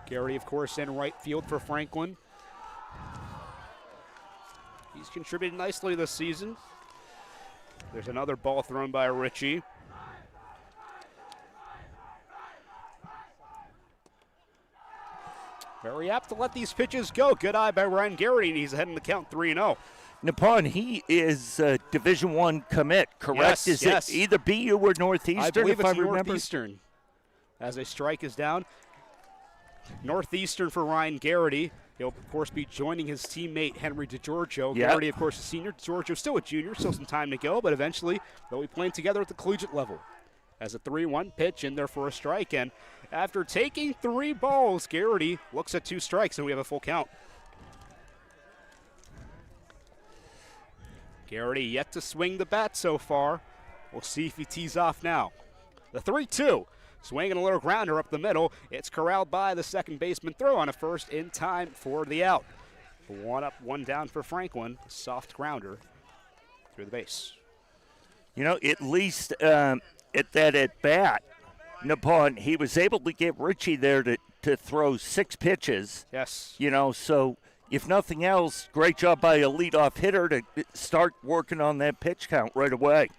Garrity, of course, in right field for Franklin. He's contributed nicely this season. There's another ball thrown by Ritchie. Very apt to let these pitches go. Good eye by Ryan Garrity, and he's ahead in the count 3-0. Nippon, he is a Division I commit, correct? Yes, is it either BU or Northeastern? I believe it's remember? Northeastern. As a strike is down. Northeastern for Ryan Garrity. He'll, of course, be joining his teammate, Henry DeGiorgio. Yep. Garrity, of course, a senior. DeGiorgio still a junior, still some time to go, but eventually they'll be playing together at the collegiate level. As a 3-1 pitch in there for a strike, and after taking 3 balls, Garrity looks at 2 strikes, and we have a full count. Garrity yet to swing the bat so far. We'll see if he tees off now. The 3-2. Swinging a little grounder up the middle. It's corralled by the second baseman. Throw on a first in time for the out. 1 up, 1 down for Franklin. A soft grounder through the base. You know, at least at that at-bat, Nippon, he was able to get Ritchie there to throw 6 pitches. Yes. You know, so if nothing else, great job by a leadoff hitter to start working on that pitch count right away.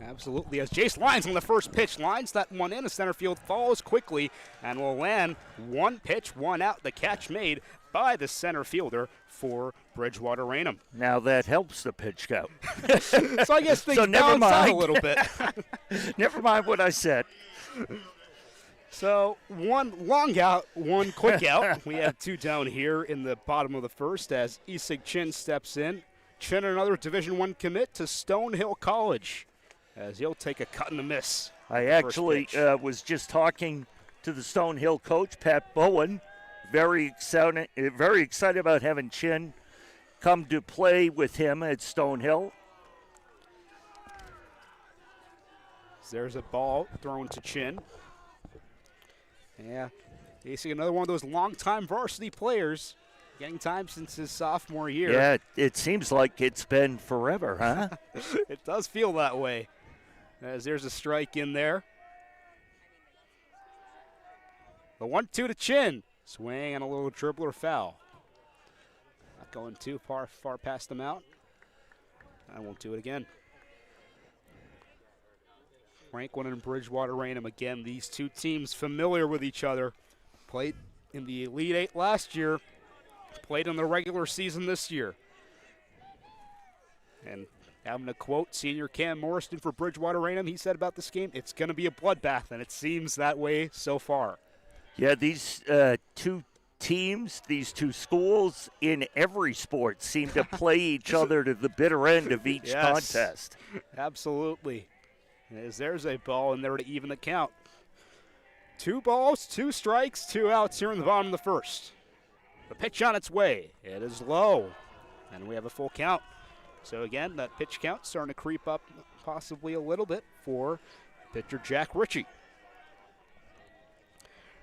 Absolutely. As Jace lines on the first pitch, lines that one in. The center field falls quickly and will land 1 pitch, 1 out. The catch made by the center fielder for Bridgewater-Raynham. Now that helps the pitch count. So I guess things so never balance out mind. a little bit. Never mind what I said. So 1 long out, 1 quick out. We have 2 down here in the bottom of the first as Isig Chin steps in. Chin, another Division I commit to Stonehill College, as he'll take a cut and a miss. I actually was just talking to the Stonehill coach, Pat Bowen. Very excited about having Chin come to play with him at Stonehill. There's a ball thrown to Chin. Yeah, facing another one of those long-time varsity players, getting time since his sophomore year. Yeah, it seems like it's been forever, huh? It does feel that way. As there's a strike in there. The 1-2 to Chin. Swing and a little dribbler foul. Not going too far past the mount. I won't do it again. Franklin and Bridgewater-Raynham, again, these 2 teams familiar with each other. Played in the Elite 8 last year. Played in the regular season this year. And having to quote senior Cam Morrison for Bridgewater-Raynham, he said about this game, it's going to be a bloodbath, and it seems that way so far. Yeah, these 2 teams, these 2 schools in every sport seem to play each other to the bitter end of each contest. Absolutely. As there's a ball in there to even the count. 2 balls, 2 strikes, 2 outs here in the bottom of the first. The pitch on its way. It is low, and we have a full count. So again, that pitch count starting to creep up possibly a little bit for pitcher Jack Ritchie.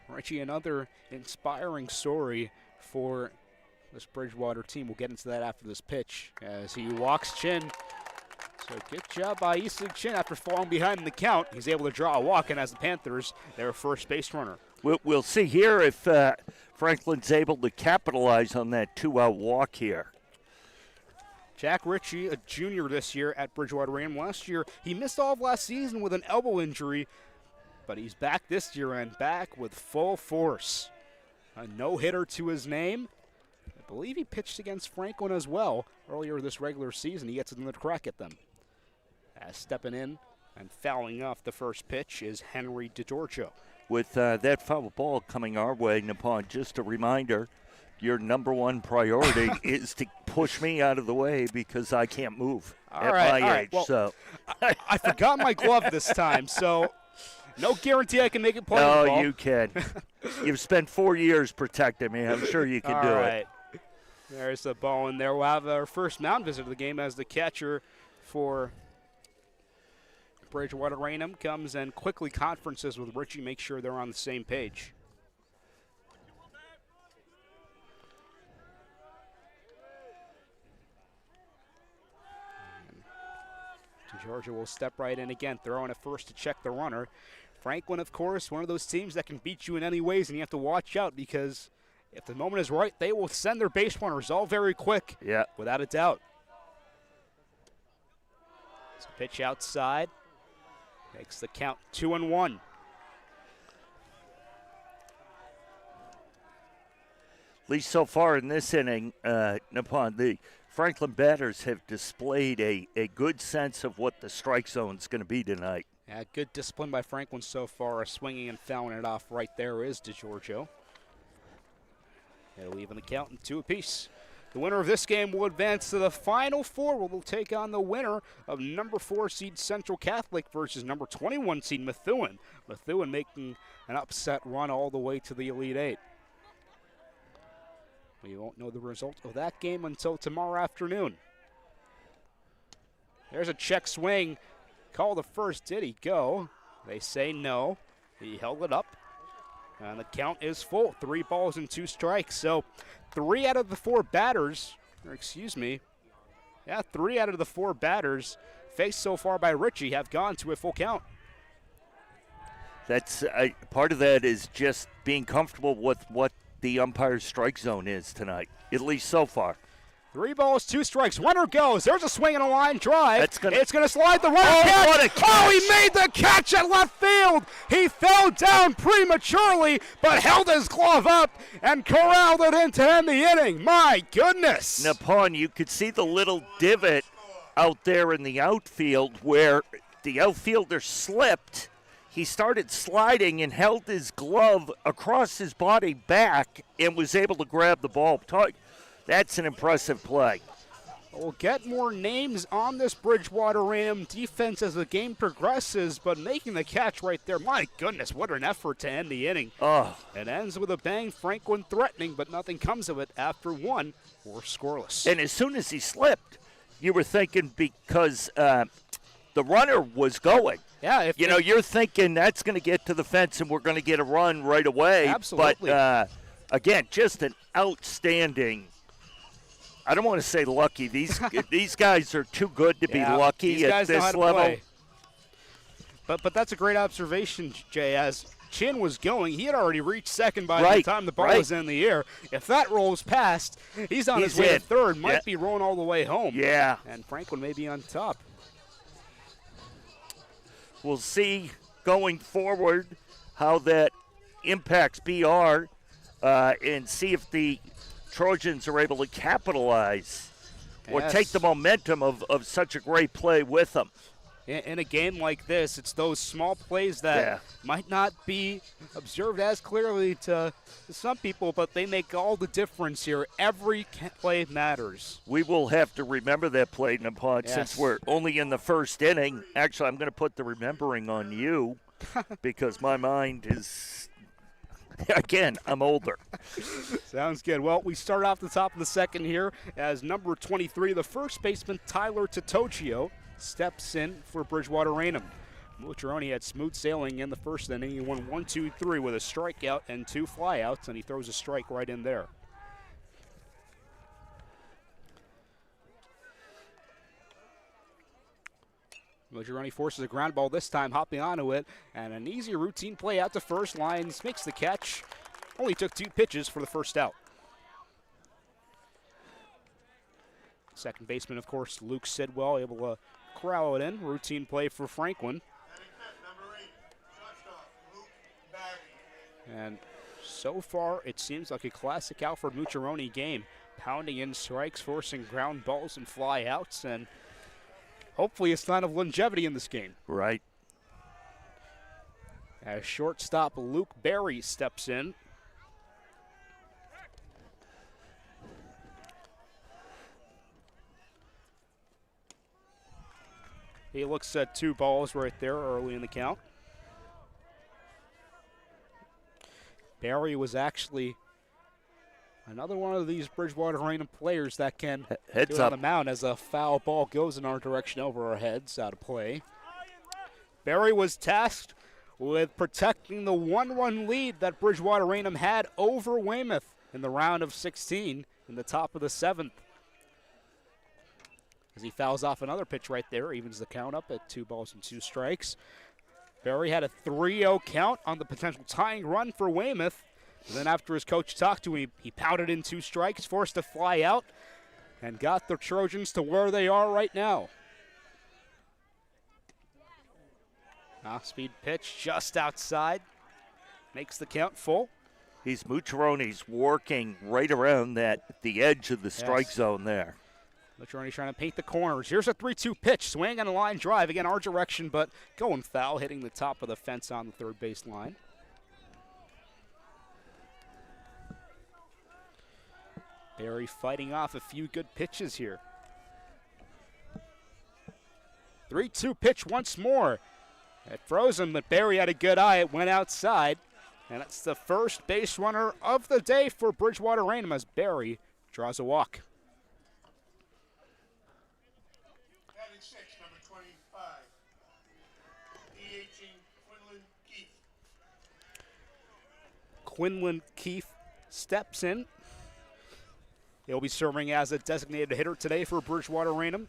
Ritchie, another inspiring story for this Bridgewater team. We'll get into that after this pitch as he walks Chin. So good job by Isig Chin after falling behind in the count. He's able to draw a walk, and as the Panthers, their first base runner. We'll see here if Franklin's able to capitalize on that 2-out walk here. Jack Ritchie, a junior this year at Bridgewater-Raynham. Last year, he missed all of last season with an elbow injury, but he's back this year and back with full force. A no-hitter to his name. I believe he pitched against Franklin as well earlier this regular season. He gets another crack at them. As stepping in and fouling off the first pitch is Henry DeGiorgio. With that foul ball coming our way, Nippon, just a reminder, your number 1 priority is to push me out of the way because I can't move at my age. Well, so I forgot my glove this time, so no guarantee I can make it play the ball. Oh, you can. You've spent 4 years protecting me. I'm sure you can do it. There's a ball in there. We'll have our first mound visit of the game as the catcher for Bridgewater-Raynham comes and quickly conferences with Ritchie, make sure they're on the same page. DeGiorgio will step right in again, throwing it first to check the runner. Franklin, of course, one of those teams that can beat you in any ways, and you have to watch out because if the moment is right, they will send their base runners all very quick. Yeah. Without a doubt. So pitch outside. Makes the count 2-1. At least so far in this inning, Nippon, the Franklin batters have displayed a good sense of what the strike zone is going to be tonight. Yeah, good discipline by Franklin so far. Swinging and fouling it off right there is DeGiorgio. It'll even the count in 2 apiece. The winner of this game will advance to the Final Four, where they'll take on the winner of number 4 seed Central Catholic versus number 21 seed Methuen. Methuen making an upset run all the way to the Elite Eight. We won't know the result of that game until tomorrow afternoon. There's a check swing. Call the first. Did he go? They say no. He held it up. And the count is full. 3 balls and 2 strikes. So 3 out of the 4 batters, or excuse me, 3 out of the 4 batters faced so far by Ritchie have gone to a full count. That's part of that is just being comfortable with what the umpire's strike zone is tonight, at least so far. 3 balls, 2 strikes. Runner goes. There's a swing and a line drive. It's going to slide the runner. Oh, what a catch. Oh, he made the catch at left field. He fell down prematurely, but held his glove up and corralled it in to end the inning. My goodness. Nippon, you could see the little divot out there in the outfield where the outfielder slipped. He started sliding and held his glove across his body back and was able to grab the ball. That's an impressive play. We'll get more names on this Bridgewater-Raynham defense as the game progresses, but making the catch right there, my goodness, what an effort to end the inning. Oh. It ends with a bang, Franklin threatening, but nothing comes of it after 1 or scoreless. And as soon as he slipped, you were thinking because the runner was going. Yeah, you're thinking that's going to get to the fence and we're going to get a run right away. Absolutely. But, again, just an outstanding – I don't want to say lucky. These guys are too good to be lucky at this level. But that's a great observation, Jay. As Chin was going, he had already reached second by the time the ball was in the air. If that rolls past, he's on his way to third. Might be rolling all the way home. Yeah. And Franklin may be on top. We'll see going forward how that impacts BR and see if the Trojans are able to capitalize or take the momentum of such a great play with them. In a game like this, it's those small plays that might not be observed as clearly to some people, but they make all the difference here. Every play matters. We will have to remember that play, Nippon, since we're only in the first inning. Actually, I'm going to put the remembering on you because my mind is – again, I'm older. Sounds good. Well, we start off the top of the second here as number 23, the first baseman, Tyler Totocchio, steps in for Bridgewater-Raynham. Mucciaroni had smooth sailing in the first inning. He won 1-2-3 with a strikeout and 2 flyouts, and he throws a strike right in there. Mucciaroni forces a ground ball this time, hopping onto it, and an easy routine play out to first. Lyons makes the catch. Only took 2 pitches for the first out. Second baseman, of course, Luke Sidwell, able to corral it in. Routine play for Franklin. And so far, it seems like a classic Alfred Mucciaroni game. Pounding in strikes, forcing ground balls and fly outs, and hopefully a sign of longevity in this game. Right. As shortstop Luke Berry steps in. He looks at 2 balls right there early in the count. Berry was actually another one of these Bridgewater-Raynham players that can do it on the mound as a foul ball goes in our direction over our heads, out of play. Berry was tasked with protecting the 1-run lead that Bridgewater-Raynham had over Weymouth in the round of 16 in the top of the 7th. As he fouls off another pitch right there, evens the count up at 2 balls and 2 strikes. Barry had a 3-0 count on the potential tying run for Weymouth. And then after his coach talked to him, he pounded in 2 strikes, forced to fly out, and got the Trojans to where they are right now. Off-speed pitch just outside. Makes the count full. He's Mucciaroni's working right around the edge of the strike zone there. Mucciaroni's trying to paint the corners. Here's a 3-2 pitch. Swing on a line drive. Again, our direction, but going foul, hitting the top of the fence on the third base line. Barry fighting off a few good pitches here. 3-2 pitch once more. It froze him, but Barry had a good eye. It went outside. And it's the first base runner of the day for Bridgewater-Raynham as Barry draws a walk. Batting 6, number 25. DHing Quinlan Keith. Quinlan Keith steps in. He'll be serving as a designated hitter today for Bridgewater-Raynham.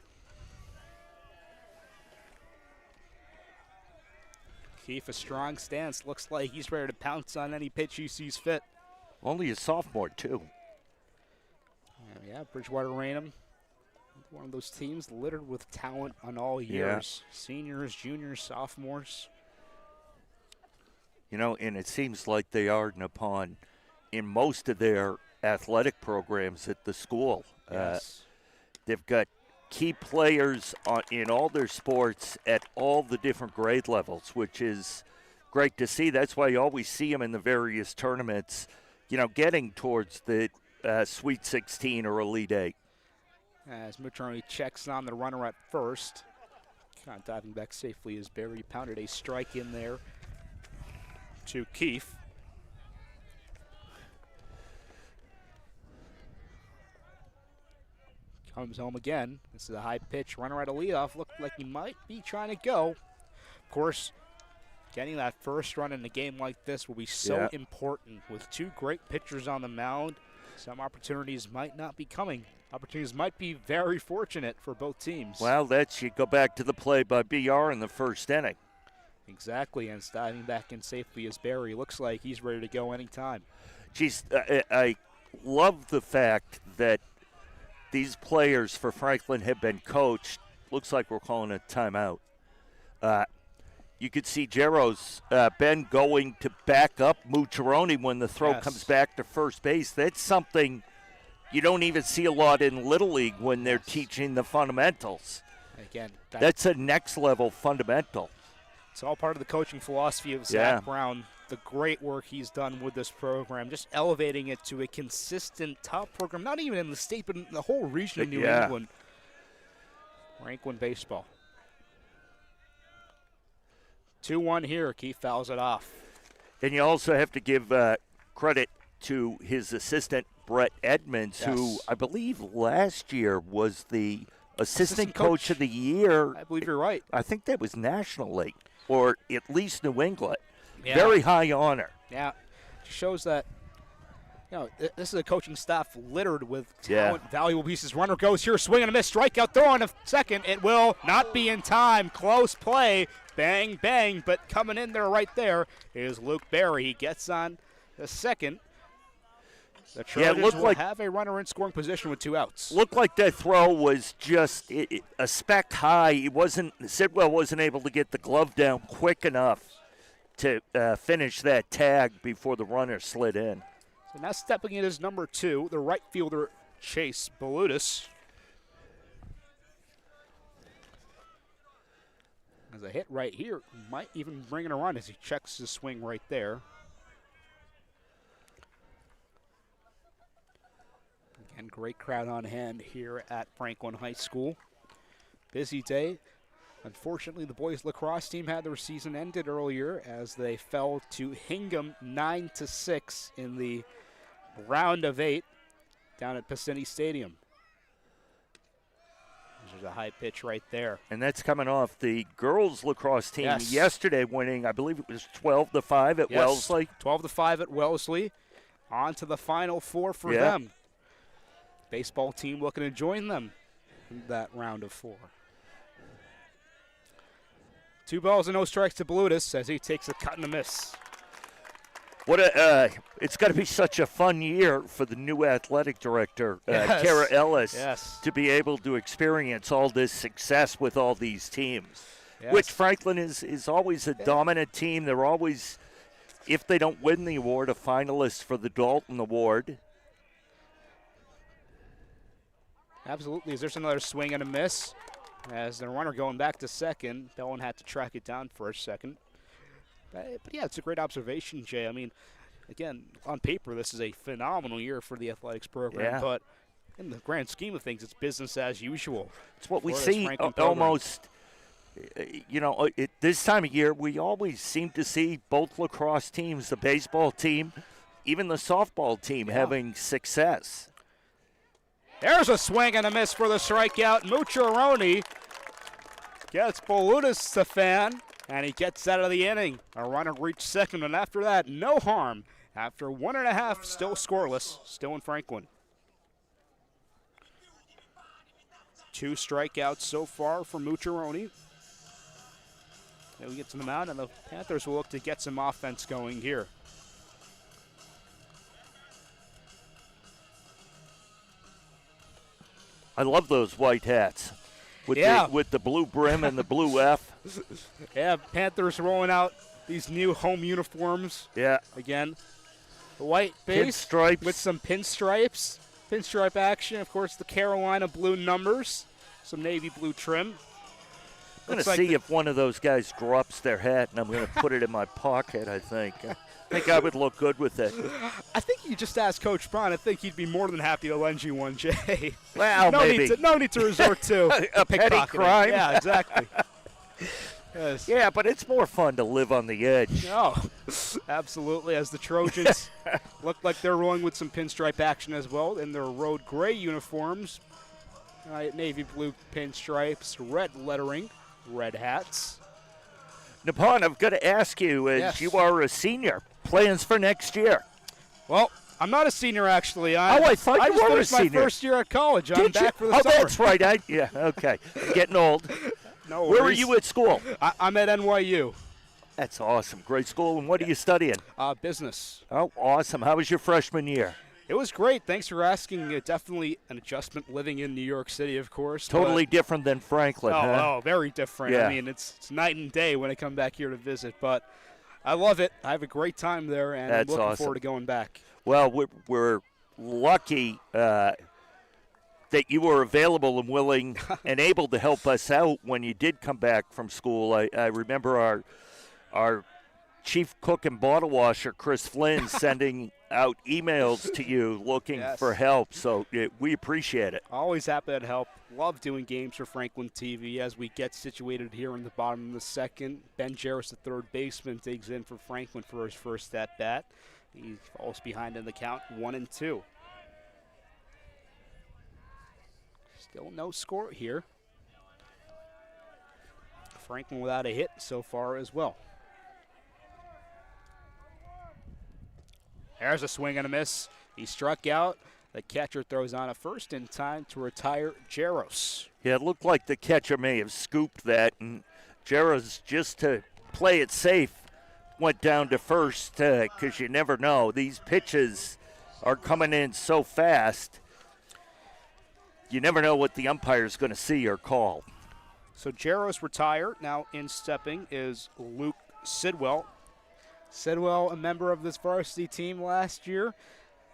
Keith, a strong stance. Looks like he's ready to pounce on any pitch he sees fit. Only a sophomore, too. Yeah, Bridgewater-Raynham, one of those teams littered with talent on all years. Yeah. Seniors, juniors, sophomores. You know, and it seems like they are upon in most of their athletic programs at the school. Yes. They've got key players in all their sports at all the different grade levels, which is great to see. That's why you always see them in the various tournaments, you know, getting towards the Sweet 16 or Elite 8. As Mucciaroni checks on the runner at first. Kind of diving back safely as Barry pounded a strike in there to Keith. Comes home again. This is a high pitch. Runner at a leadoff. Looked like he might be trying to go. Of course, getting that first run in a game like this will be so important. With 2 great pitchers on the mound, some opportunities might not be coming. Opportunities might be very fortunate for both teams. Well, you go back to the play by BR in the first inning. Exactly, and diving back in safely as Barry. Looks like he's ready to go anytime. Geez, I love the fact that these players for Franklin have been coached. Looks like we're calling a timeout. You could see Jero's Ben going to back up Mucciaroni when the throw comes back to first base. That's something you don't even see a lot in Little League when they're teaching the fundamentals. Again, that's a next-level fundamental. It's all part of the coaching philosophy of Zach Brown. The great work he's done with this program, just elevating it to a consistent top program, not even in the state, but in the whole region of New England. Rank 1 baseball. 2-1 here. Keith fouls it off. And you also have to give credit to his assistant, Brett Edmonds, who I believe last year was the assistant coach of the year. I believe you're right. I think that was nationally, or at least New England. Yeah. Very high honor. Yeah, shows that, you know, this is a coaching staff littered with talent, valuable pieces. Runner goes here, swing and a miss, strikeout, throw on a second. It will not be in time. Close play, bang, bang, but coming in there right there is Luke Berry. He gets on the second. The Trojans will have a runner in scoring position with 2 outs. Looked like that throw was just a speck high. Sidwell wasn't able to get the glove down quick enough to finish that tag before the runner slid in. So now stepping in is number 2, the right fielder, Chase Balutis. As a hit right here, might even bring in a run as he checks his swing right there. Again, great crowd on hand here at Franklin High School. Busy day. Unfortunately, the boys lacrosse team had their season ended earlier as they fell to Hingham 9-6 in the round of 8 down at Pacini Stadium. There's a high pitch right there. And that's coming off the girls lacrosse team yesterday winning, I believe it was 12-5 at Wellesley. 12-5 at Wellesley. On to the Final Four for them. Baseball team looking to join them in that round of 4. 2 balls and no strikes to Blutis as he takes a cut and a miss. It's got to be such a fun year for the new athletic director, Kara Ellis, to be able to experience all this success with all these teams. Yes. Which Franklin is always a dominant team. They're always, if they don't win the award, a finalist for the Dalton Award. Absolutely. There's another swing and a miss. As the runner going back to second, Bellin had to track it down for a second. But yeah, it's a great observation, Jay. I mean, again, on paper, this is a phenomenal year for the athletics program. Yeah. But in the grand scheme of things, it's business as usual. It's what we Florida's see Franklin program. almost, this time of year, we always seem to see both lacrosse teams, the baseball team, even the softball team, having success. There's a swing and a miss for the strikeout. Mucciaroni gets Bolutis to fan, and he gets out of the inning. A runner reached second, and after that, no harm. After 1.5, still scoreless, still in Franklin. 2 strikeouts so far for Mucciaroni. Then we get to the mound, and the Panthers will look to get some offense going here. I love those white hats with the blue brim and the blue F. Yeah, Panthers rolling out these new home uniforms. Yeah. Again, the white base Pinstripes. with some pinstripes. Pinstripe action, of course, the Carolina blue numbers, some navy blue trim. I'm going to see if one of those guys drops their hat, and I'm going to put it in my pocket, I think. I think I would look good with it. I think you just asked Coach Braun. I think he'd be more than happy to lend you one, Jay. Well, maybe. No need to resort to a petty crime. Yeah, exactly. Yes. Yeah, but it's more fun to live on the edge. Oh, absolutely. As the Trojans look like they're rolling with some pinstripe action as well in their road gray uniforms. Navy blue pinstripes, red lettering, red hats. Nippon, I've got to ask you, as you are a senior, plans for next year? Well, I'm not a senior, actually. I thought you were a senior. I finished my first year at college. I'm back for the summer. That's right. Yeah, okay. I'm getting old. No Where were you at school? I'm at NYU. That's awesome. Great school. And what are you studying? Business. Oh, awesome. How was your freshman year? It was great. Thanks for asking. Definitely an adjustment living in New York City, of course. Totally different than Franklin, huh? Oh, very different. Yeah. I mean, it's night and day when I come back here to visit. But I love it. I have a great time there, and I'm looking forward to going back. Well, we're lucky that you were available and willing and able to help us out when you did come back from school. I remember our chief cook and bottle washer, Chris Flynn, sending out emails to you looking for help. So we appreciate it. Always happy to help. Love doing games for Franklin TV as we get situated here in the bottom of the second. Ben Jarris, the third baseman, digs in for Franklin for his first at-bat. He falls behind in the count, 1-2. Still no score here. Franklin without a hit so far as well. There's a swing and a miss. He struck out. The catcher throws on a first in time to retire Jaros. Yeah, it looked like the catcher may have scooped that, and Jaros, just to play it safe, went down to first because you never know. These pitches are coming in so fast, you never know what the umpire's going to see or call. So Jaros retired. Now in stepping is Luke Sidwell. Sidwell, a member of this varsity team last year,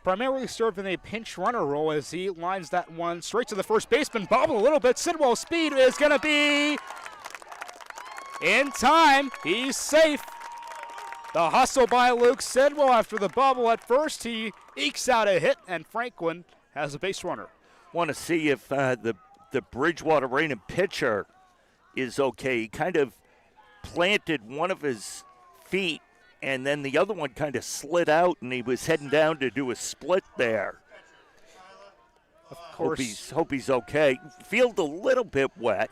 primarily served in a pinch runner role as he lines that one straight to the first baseman. Bobble a little bit. Sidwell's speed is going to be in time. He's safe. The hustle by Luke Sidwell after the bubble at first. He ekes out a hit, and Franklin has a base runner. Want to see if the Bridgewater-Raynham pitcher is okay. He kind of planted one of his feet, and then the other one kind of slid out, and he was heading down to do a split there. Of course. Hope he's okay. Field a little bit wet.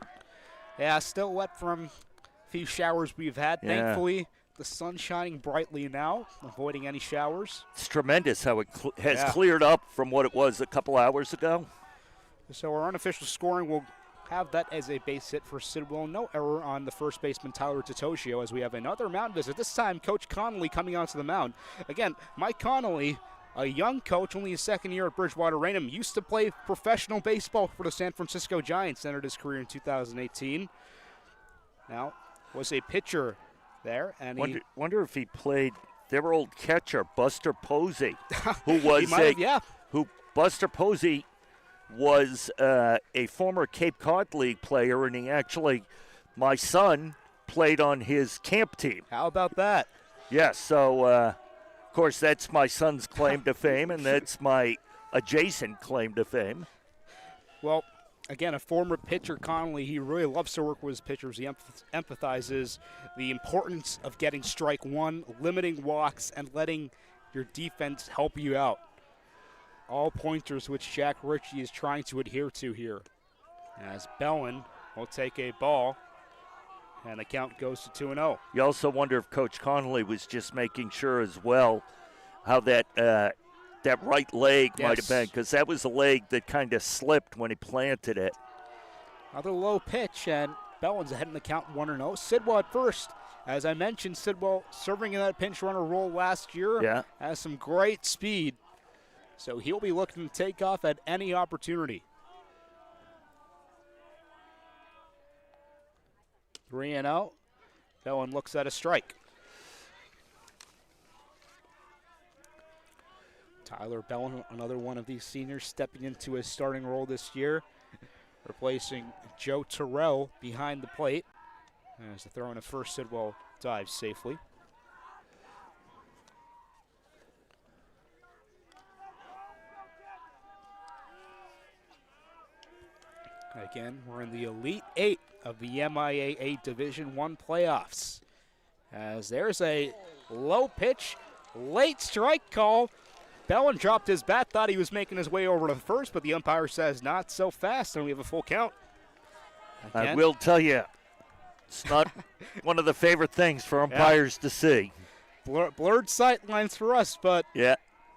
Yeah, still wet from a few showers we've had. Yeah. Thankfully, the sun's shining brightly now, avoiding any showers. It's tremendous how it has cleared up from what it was a couple hours ago. So our unofficial scoring will have that as a base hit for Sidwell. No error on the first baseman, Tyler Totocchio, as we have another mound visit. This time, Coach Connolly coming onto the mound. Again, Mike Connolly, a young coach, only his second year at Bridgewater-Raynham, used to play professional baseball for the San Francisco Giants, entered his career in 2018. Now, was a pitcher there, and wonder if he played their old catcher, Buster Posey, who was Buster Posey was a former Cape Cod League player, and he actually, my son, played on his camp team. How about that? Yes, so, of course, that's my son's claim to fame, and that's my adjacent claim to fame. Well, again, a former pitcher, Connolly, he really loves to work with his pitchers. He empathizes the importance of getting strike one, limiting walks, and letting your defense help you out. All pointers which Jack Ritchie is trying to adhere to here. As Bellin will take a ball, and the count goes to 2-0. You also wonder if Coach Connolly was just making sure as well how that right leg might have been, because that was a leg that kind of slipped when he planted it. Another low pitch, and Bellin's ahead in the count 1-0. Sidwell at first. As I mentioned, Sidwell serving in that pinch runner role last year. Has some great speed. So he'll be looking to take off at any opportunity. 3-0. Bellin looks at a strike. Tyler Bellin, another one of these seniors, stepping into his starting role this year, replacing Joe Terrell behind the plate. As the throw in at first, Sidwell dives safely. Again, we're in the Elite Eight of the MIAA Division I playoffs. As there's a low pitch, late strike call. Bellin dropped his bat, thought he was making his way over to first, but the umpire says not so fast, and we have a full count. Again. I will tell you, it's not one of the favorite things for umpires to see. Blurred sight lines for us, but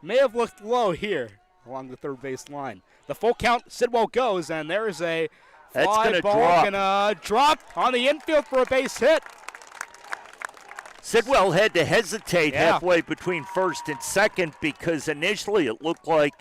may have looked low here along the third base line. The full count, Sidwell goes, and there's a fly ball gonna drop on the infield for a base hit. Sidwell had to hesitate halfway between first and second because initially it looked like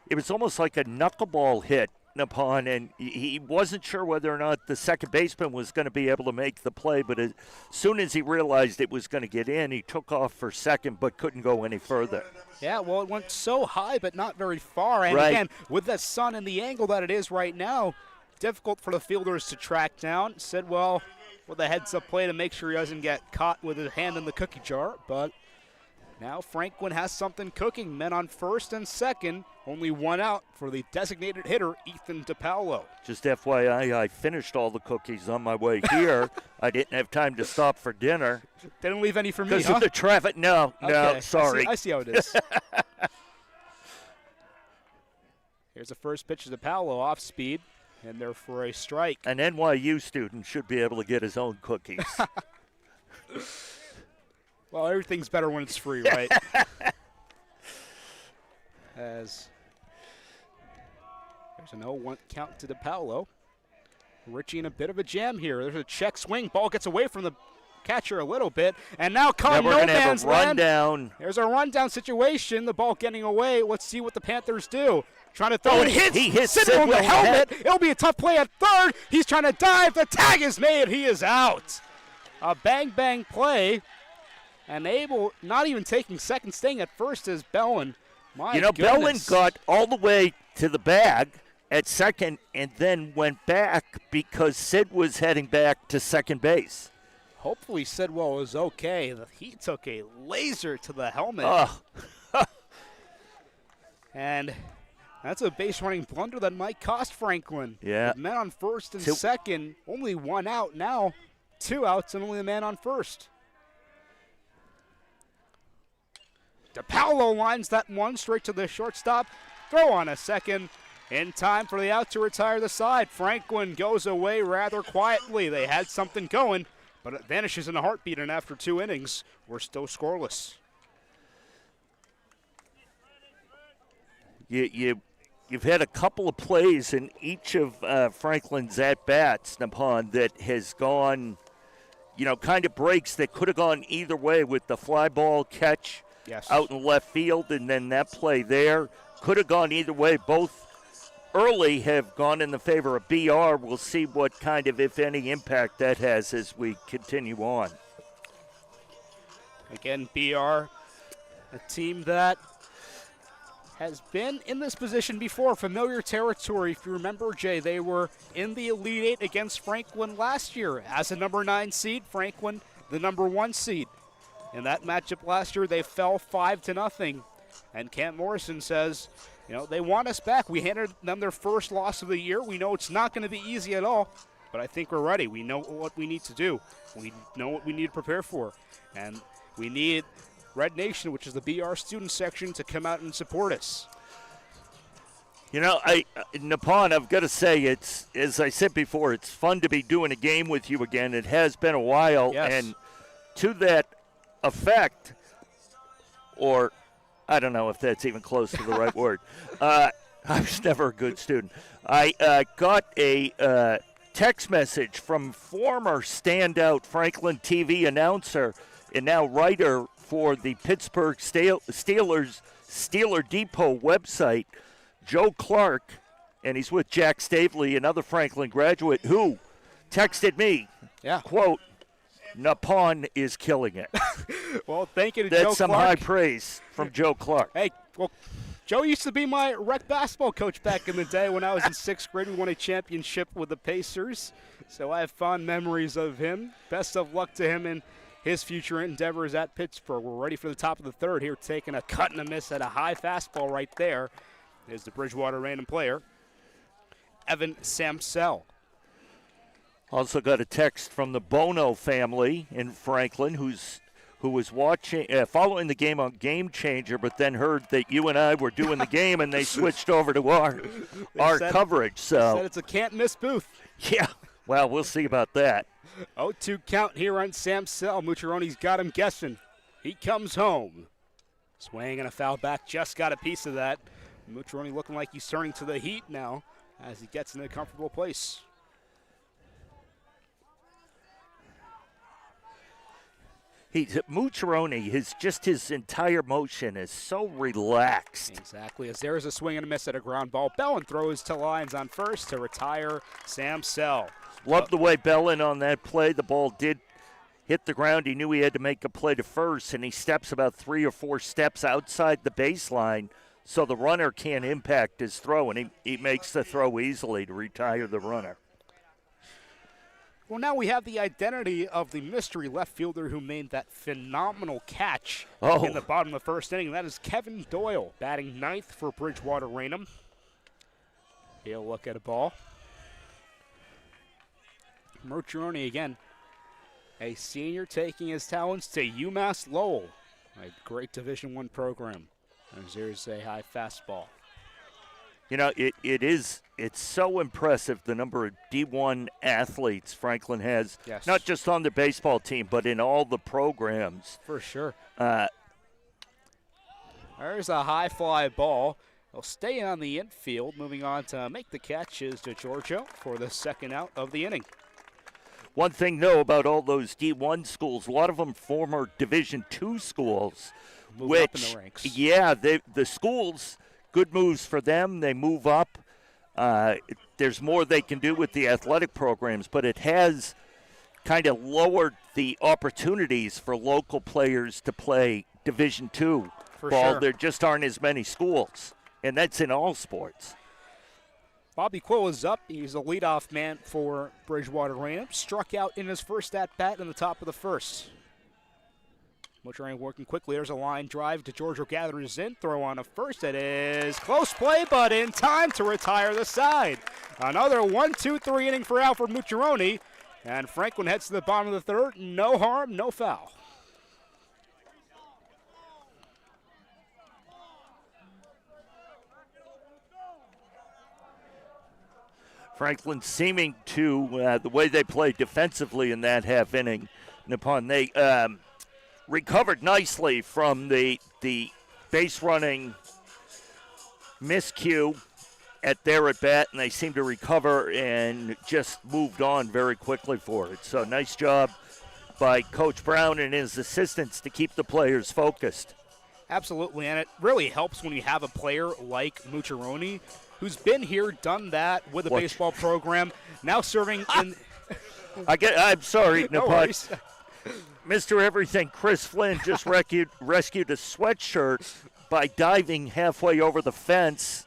it was almost like a knuckleball hit upon, and he wasn't sure whether or not the second baseman was going to be able to make the play, but as soon as he realized it was going to get in, he took off for second but couldn't go any further. Yeah, well, it went so high but not very far, and again, with the sun and the angle that it is right now, difficult for the fielders to track down. Sidwell with a heads-up play to make sure he doesn't get caught with his hand in the cookie jar, but now Franklin has something cooking. Men on first and second. Only one out for the designated hitter, Ethan DePaulo. Just FYI, I finished all the cookies on my way here. I didn't have time to stop for dinner. Didn't leave any for me, because of the traffic. No, sorry. I see how it is. Here's the first pitch to DePaulo, off speed, and they're for a strike. An NYU student should be able to get his own cookies. Well, everything's better when it's free, right? As there's an 0-1 count to DePaulo. Ritchie in a bit of a jam here. There's a check swing. Ball gets away from the catcher a little bit. And now caught no man's land. There's a rundown situation. The ball getting away. Let's see what the Panthers do. Trying to throw it. He hits Sidwell in the helmet. It'll be a tough play at third. He's trying to dive. The tag is made. He is out. A bang-bang play. And Abel not even taking second, staying at first is Bellin. My goodness. Bellin got all the way to the bag at second and then went back because Sid was heading back to second base. Hopefully Sidwell is okay. He took a laser to the helmet. And that's a base running blunder that might cost Franklin. Yeah. With men on first and second, only one out now. 2 outs and only the man on first. DePaulo lines that one straight to the shortstop. Throw on a second. In time for the out to retire the side. Franklin goes away rather quietly. They had something going, but it vanishes in a heartbeat, and after 2 innings, we're still scoreless. You you've had a couple of plays in each of Franklin's at-bats, Napon, that has gone, kind of breaks that could have gone either way with the fly ball catch out in left field, and then that play there could have gone either way. Both early have gone in the favor of BR. We'll see what kind of, if any, impact that has as we continue on. Again, BR, a team that has been in this position before, familiar territory. If you remember, Jay, they were in the Elite Eight against Franklin last year as a number 9 seed. Franklin, the number 1 seed. In that matchup last year, they fell 5-0. And Kent Morrison says, they want us back. We handed them their first loss of the year. We know it's not going to be easy at all, but I think we're ready. We know what we need to do. We know what we need to prepare for. And we need Red Nation, which is the BR student section, to come out and support us. Napon, I've got to say, it's, as I said before, it's fun to be doing a game with you again. It has been a while. Yes. And to that effect, or I don't know if that's even close to the right word. I was never a good student. I got a text message from former standout Franklin TV announcer and now writer for the Pittsburgh Steelers Steeler Depot website, Joe Clark, and he's with Jack Stavely, another Franklin graduate, who texted me, quote, Napon is killing it. Well, thank you to That's Joe Clark. That's some high praise from Joe Clark. Hey, well, Joe used to be my rec basketball coach back in the day when I was in 6th grade. We won a championship with the Pacers, so I have fond memories of him. Best of luck to him in his future endeavors at Pittsburgh. We're ready for the top of the third here, taking a cut and a miss at a high fastball right there. There's the Bridgewater-Raynham player, Evan Samsell. Also got a text from the Bono family in Franklin, who was watching, following the game on Game Changer, but then heard that you and I were doing the game, and they switched over to our coverage. So said it's a can't-miss booth. Yeah, well, we'll see about that. 0-2 count here on Samsell. Mucciaroni's got him guessing. He comes home. Swing and a foul back. Just got a piece of that. Mucciaroni looking like he's turning to the heat now as he gets in a comfortable place. Mucciaroni, his entire motion is so relaxed. Exactly, as there is a swing and a miss at a ground ball. Bellin throws to lines on first to retire Samsell. Loved the way Bellin on that play. The ball did hit the ground. He knew he had to make a play to first, and he steps about 3 or 4 steps outside the baseline so the runner can't impact his throw, and he makes the throw easily to retire the runner. Well, now we have the identity of the mystery left fielder who made that phenomenal catch in the bottom of the first inning. That is Kevin Doyle, batting 9th for Bridgewater-Raynham. He'll look at a ball. Mucciaroni again, a senior taking his talents to UMass Lowell, a great Division I program. And there's a high fastball. It's so impressive the number of D1 athletes Franklin has, not just on the baseball team, but in all the programs. For sure. There's a high fly ball. They'll stay on the infield. Moving on to make the catch is to Giorgio for the second out of the inning. One thing, though, about all those D1 schools, a lot of them former Division II schools. Move up in the ranks. Yeah, the schools, good moves for them. They move up. There's more they can do with the athletic programs, but it has kind of lowered the opportunities for local players to play Division II ball. Sure. There just aren't as many schools, and that's in all sports. Bobby Quill is up. He's a leadoff man for Bridgewater-Raynham. Struck out in his first at-bat in the top of the first. Mucciaroni working quickly. There's a line drive to Giorgio, gathers in. Throw on a first. It is close play, but in time to retire the side. Another 1-2-3 inning for Alfred Mucciaroni. And Franklin heads to the bottom of the third. No harm, no foul. Franklin seeming to, the way they played defensively in that half inning, Napon, they recovered nicely from the base running miscue at their at-bat, and they seemed to recover and just moved on very quickly for it. So nice job by Coach Brown and his assistants to keep the players focused. Absolutely, and it really helps when you have a player like Mucciaroni, who's been here, done that with a baseball program, now serving in. I'm sorry, No Napot. worries. Mr. Everything Chris Flynn just rescued a sweatshirt by diving halfway over the fence.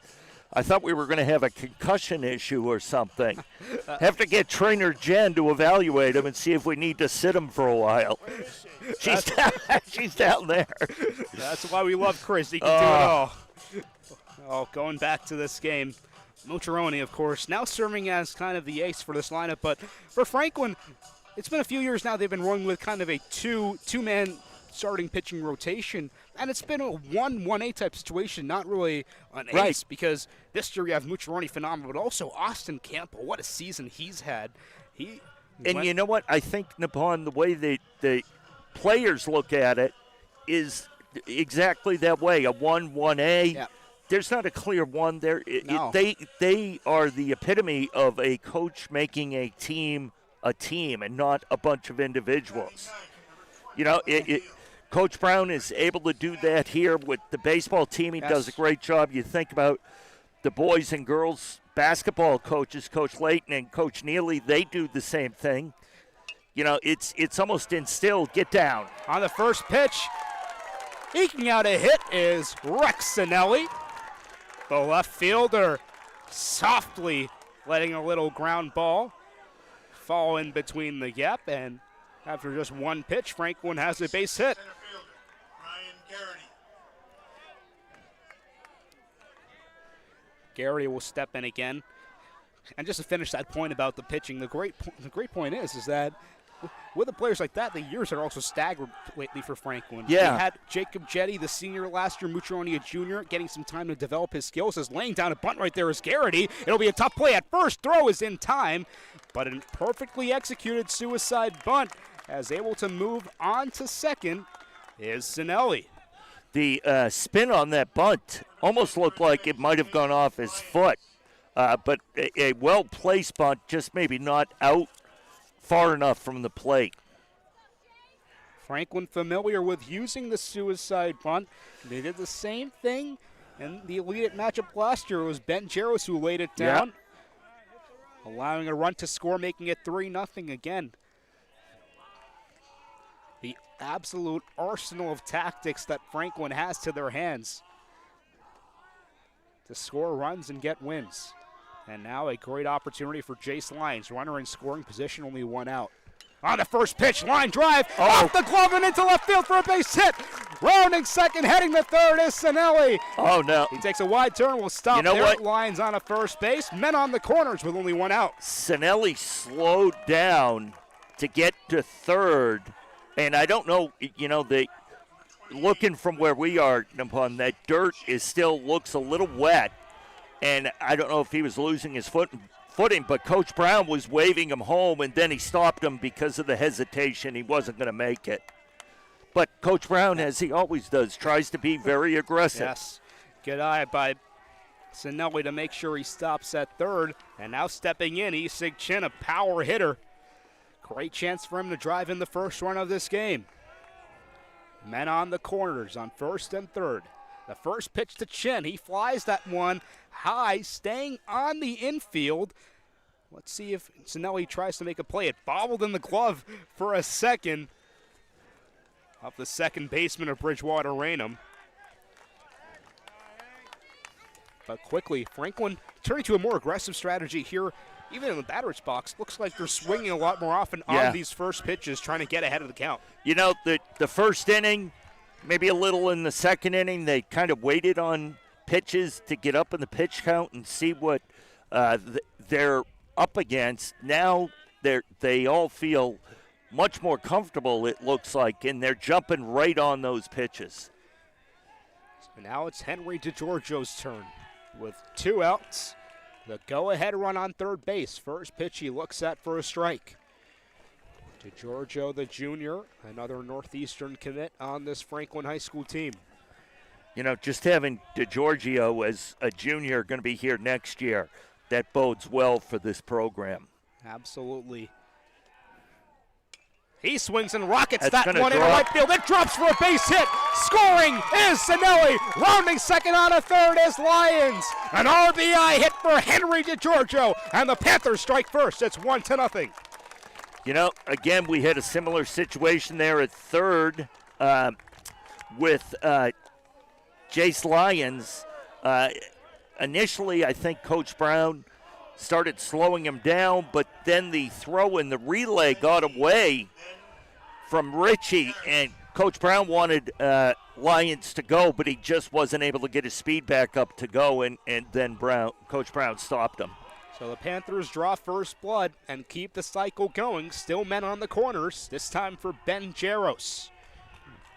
I thought we were going to have a concussion issue or something. Have to get trainer Jen to evaluate him and see if we need to sit him for a while. She's down there. That's why we love Chris. He can do it all. Oh, going back to this game, Mucciaroni, of course, now serving as kind of the ace for this lineup. But for Franklin, it's been a few years now they've been running with kind of a two-man starting pitching rotation, and it's been a 1-1A type situation, not really an ace, because this year you have Mucciaroni phenomenal, but also Austin Campbell. What a season he's had. You know what? I think, Nippon, the way the players look at it is exactly that way, a 1-1A. Yeah. There's not a clear one there. No. They are the epitome of a coach making a team and not a bunch of individuals. You know, Coach Brown is able to do that here with the baseball team. He does a great job. You think about the boys and girls basketball coaches, Coach Layton and Coach Neely, they do the same thing. You know, it's almost instilled. Get down. On the first pitch, eking out a hit is Rex Sinelli. The left fielder softly letting a little ground ball fall in between the gap, and after just one pitch, Franklin has a base hit. Center fielder, Ryan Garrity. Garrity will step in again. And just to finish that point about the pitching, the great point is that with the players like that, the years are also staggered lately for Franklin. Yeah. We had Jacob Jetty, the senior last year, Mucciaroni, a junior, getting some time to develop his skills. As laying down a bunt right there is Garrity. It'll be a tough play at first. Throw is in time, but a perfectly executed suicide bunt, as able to move on to second, is Sinelli. The spin on that bunt almost looked like it might have gone off his foot, but a well-placed bunt, just maybe not out far enough from the plate. Franklin familiar with using the suicide bunt. They did the same thing in the Elite matchup last year. It was Ben Jaros who laid it down, allowing a run to score, making it 3-0 again. The absolute arsenal of tactics that Franklin has to their hands to score runs and get wins. And now a great opportunity for Jace Lyons. Runner in scoring position, only one out. On the first pitch, line drive, off the glove and into left field for a base hit. Rounding second, heading to third is Sinelli. Oh, no. He takes a wide turn, will stop there. what? Lyons on a first base. Men on the corners with only one out. Sinelli slowed down to get to third. And I don't know, looking from where we are, Nippon, that dirt still looks a little wet. And I don't know if he was losing his footing, but Coach Brown was waving him home, and then he stopped him because of the hesitation. He wasn't going to make it. But Coach Brown, as he always does, tries to be very aggressive. Yes. Good eye by Sinelli to make sure he stops at third. And now stepping in, Isig Chin, a power hitter. Great chance for him to drive in the first run of this game. Men on the corners on first and third. The first pitch to Chin. He flies that one high, staying on the infield. Let's see if Sinelli tries to make a play. It bobbled in the glove for a second of the second baseman of Bridgewater-Raynham. But quickly, Franklin turning to a more aggressive strategy here. Even in the batter's box, looks like they're swinging a lot more often on these first pitches, trying to get ahead of the count. You know, the first inning, maybe a little in the second inning, they kind of waited on pitches to get up in the pitch count and see what they're up against. Now they all feel much more comfortable, it looks like, and they're jumping right on those pitches. So now it's Henry DeGiorgio's turn with two outs. The go-ahead run on third base. First pitch he looks at for a strike. DeGiorgio, the junior, another Northeastern commit on this Franklin High School team. You know, just having DeGiorgio as a junior going to be here next year, that bodes well for this program. Absolutely. He swings and rockets That's that gonna one into drop. right field. It drops for a base hit. Scoring is Sinelli. Rounding second on a third is Lions. An RBI hit for Henry DeGiorgio. And the Panthers strike first. It's 1-0. You know, again, we had a similar situation there at third with Jace Lyons. Initially, I think Coach Brown started slowing him down, but then the throw in the relay got away from Richie, and Coach Brown wanted Lyons to go, but he just wasn't able to get his speed back up to go, and then Coach Brown stopped him. So the Panthers draw first blood and keep the cycle going. Still men on the corners, this time for Ben Jaros.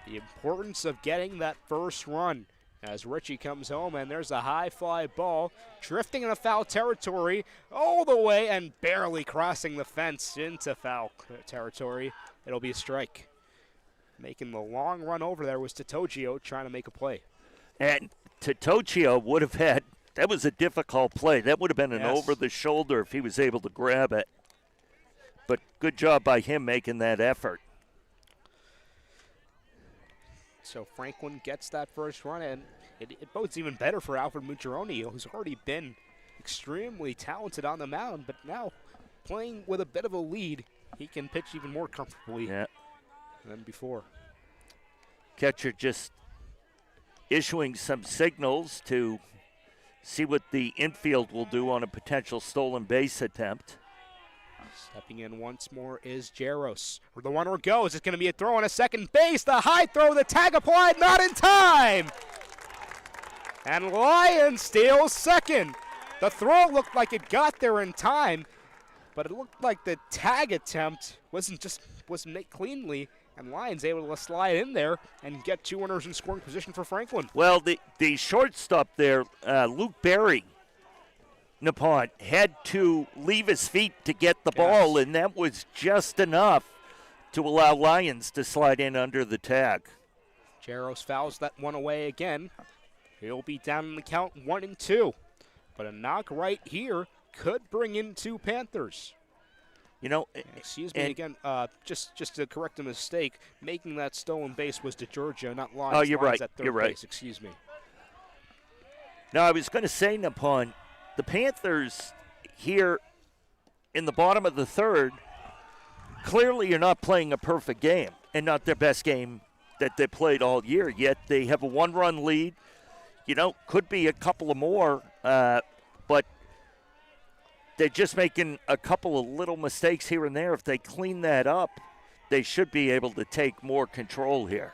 The importance of getting that first run as Richie comes home, and there's a high fly ball drifting in a foul territory all the way and barely crossing the fence into foul territory. It'll be a strike. Making the long run over there was Totogio trying to make a play. And Totogio would have had, that was a difficult play. That would have been an Yes. over the shoulder if he was able to grab it. But good job by him making that effort. So Franklin gets that first run, and it bodes even better for Alfred Mucciaroni, who's already been extremely talented on the mound, but now playing with a bit of a lead, he can pitch even more comfortably than before. Catcher just issuing some signals to see what the infield will do on a potential stolen base attempt. Stepping in once more is Jaros. Where the runner goes, it's going to be a throw on a second base. The high throw, the tag applied, not in time. And Lyons steals second. The throw looked like it got there in time, but it looked like the tag attempt wasn't made cleanly, and Lyons able to slide in there and get two runners in scoring position for Franklin. Well, the shortstop there, Luke Berry, Nippon, had to leave his feet to get the ball, and that was just enough to allow Lyons to slide in under the tag. Jaros fouls that one away again. He'll be down in the count 1-2. But a knock right here could bring in two Panthers. You know, excuse me again, just to correct a mistake, making that stolen base was DeGiorgio, not Lyons. Oh, you're Lyons right. At third You're right. Base, excuse me. Now, I was going to say, Nippon, the Panthers here in the bottom of the third, clearly are not playing a perfect game and not their best game that they played all year, yet they have a one-run lead. You know, could be a couple of more, but they're just making a couple of little mistakes here and there. If they clean that up, they should be able to take more control here.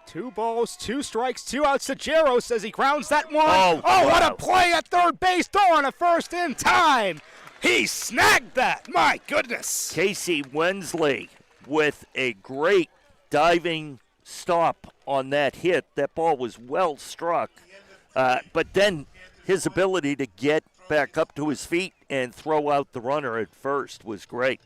2 balls, 2 strikes, 2 outs to Jaros as he grounds that one. Oh, what wow. a play at third base. Throw on a first in time. He snagged that. My goodness. Casey Wensley with a great diving stop on that hit. That ball was well struck. But then his ability to get back up to his feet and throw out the runner at first was great.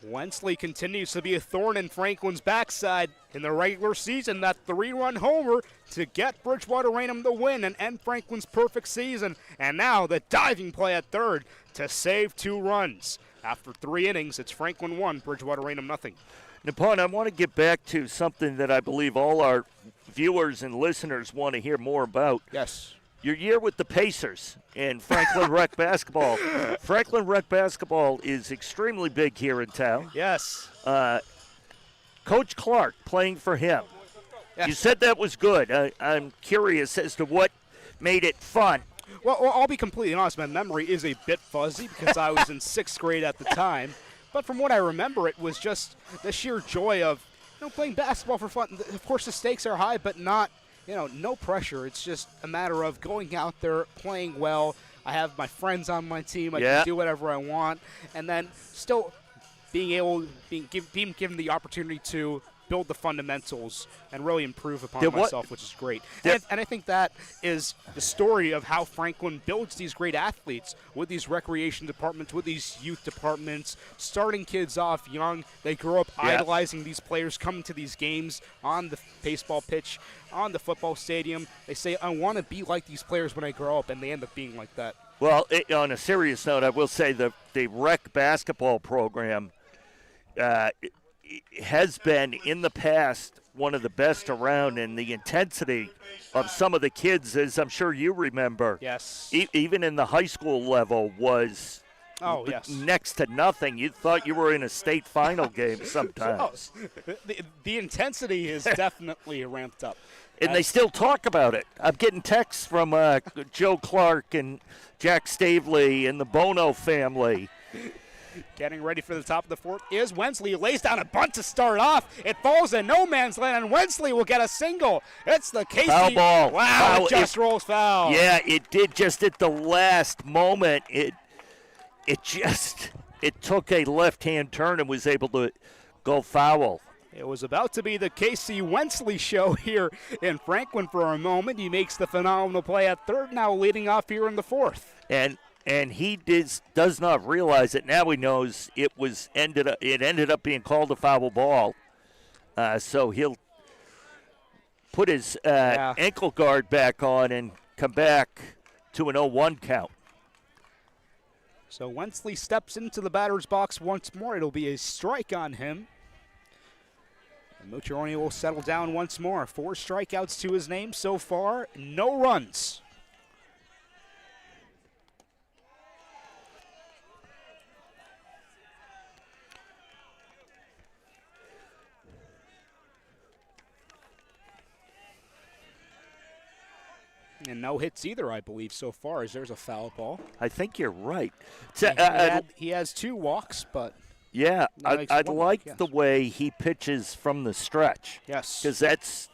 Wensley continues to be a thorn in Franklin's backside in the regular season. That 3-run homer to get Bridgewater-Raynham the win and end Franklin's perfect season. And now the diving play at third to save 2 runs. After 3 innings, it's Franklin 1, Bridgewater-Raynham nothing. Nippon, I want to get back to something that I believe all our viewers and listeners want to hear more about. Yes. Your year with the Pacers and Franklin Rec Basketball. Franklin Rec Basketball is extremely big here in town. Yes. Coach Clark playing for him. Yes. You said that was good. I'm curious as to what made it fun. Well, I'll be completely honest. My memory is a bit fuzzy because I was in 6th grade at the time. But from what I remember, it was just the sheer joy of playing basketball for fun. Of course, the stakes are high, but not, no pressure. It's just a matter of going out there, playing well. I have my friends on my team. I can do whatever I want. And then still being given the opportunity to build the fundamentals and really improve upon Did what- myself, which is great. Did- And I think that is the story of how Franklin builds these great athletes with these recreation departments, with these youth departments, starting kids off young. They grow up Yeah. idolizing these players, coming to these games on the baseball pitch, on the football stadium. They say, I want to be like these players when I grow up, and they end up being like that. Well, on a serious note, I will say the rec basketball program has been, in the past, one of the best around, and the intensity of some of the kids, as I'm sure you remember, Yes. even in the high school level, was Oh, yes. next to nothing. You thought you were in a state final game sometimes. The intensity is definitely ramped up. And they still talk about it. I'm getting texts from Joe Clark and Jack Stavely and the Bono family. Getting ready for the top of the fourth is Wensley. He lays down a bunt to start off. It falls in no man's land, and Wensley will get a single. It's the Casey. Foul ball. Wow, Foul. it just rolls foul. Yeah, it did just at the last moment. It took a left-hand turn and was able to go foul. It was about to be the Casey Wensley show here in Franklin for a moment. He makes the phenomenal play at third, now leading off here in the fourth. And he does not realize it. Now he knows it ended up being called a foul ball. So he'll put his ankle guard back on and come back to an 0-1 count. So Wensley steps into the batter's box once more. It'll be a strike on him. And Mucciaroni will settle down once more. 4 strikeouts to his name so far, no runs. And no hits either, I believe, so far, as there's a foul ball. I think you're right. He has 2 walks, but yeah, makes I'd one like walk, yes. the way he pitches from the stretch. yes. Because that's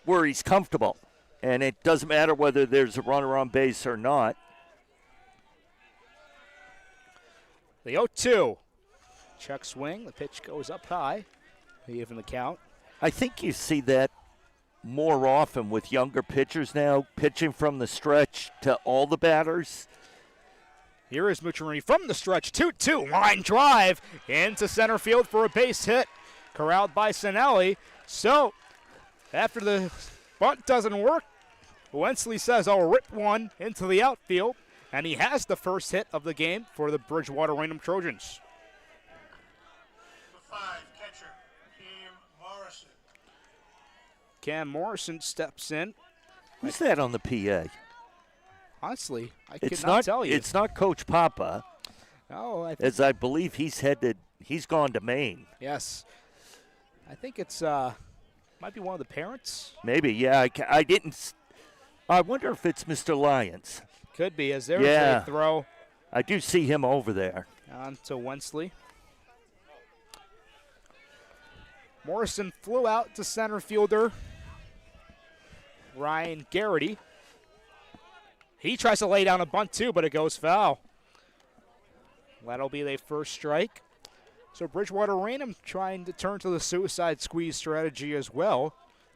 where he's comfortable. And it doesn't matter whether there's a runner on base or not. The 0-2. Check swing. The pitch goes up high. Even the count. I think you see that more often with younger pitchers now, pitching from the stretch to all the batters. Here is Mucciaroni from the stretch. 2-2. Line drive into center field for a base hit. Corralled by Sinelli. So, after the bunt doesn't work, Wensley says, I'll rip one into the outfield. And he has the first hit of the game for the Bridgewater-Raynham Trojans. Number 5, catcher, Cam Morrison. Cam Morrison steps in. Who's that on the PA? Honestly, I It's could not not. tell you. It's not Coach Papa, Oh, I think, as I believe he's gone to Maine. yes. I think it's might be one of the parents. Maybe, yeah. I didn't. I wonder if it's Mr. Lyons. Could be, as there's Yeah. a throw I do see him over there. on to Wensley. Morrison flew out to center fielder Ryan Garrity. He tries to lay down a bunt too, but it goes foul. That'll be their first strike. So Bridgewater-Raynham trying to turn to the suicide squeeze strategy as well,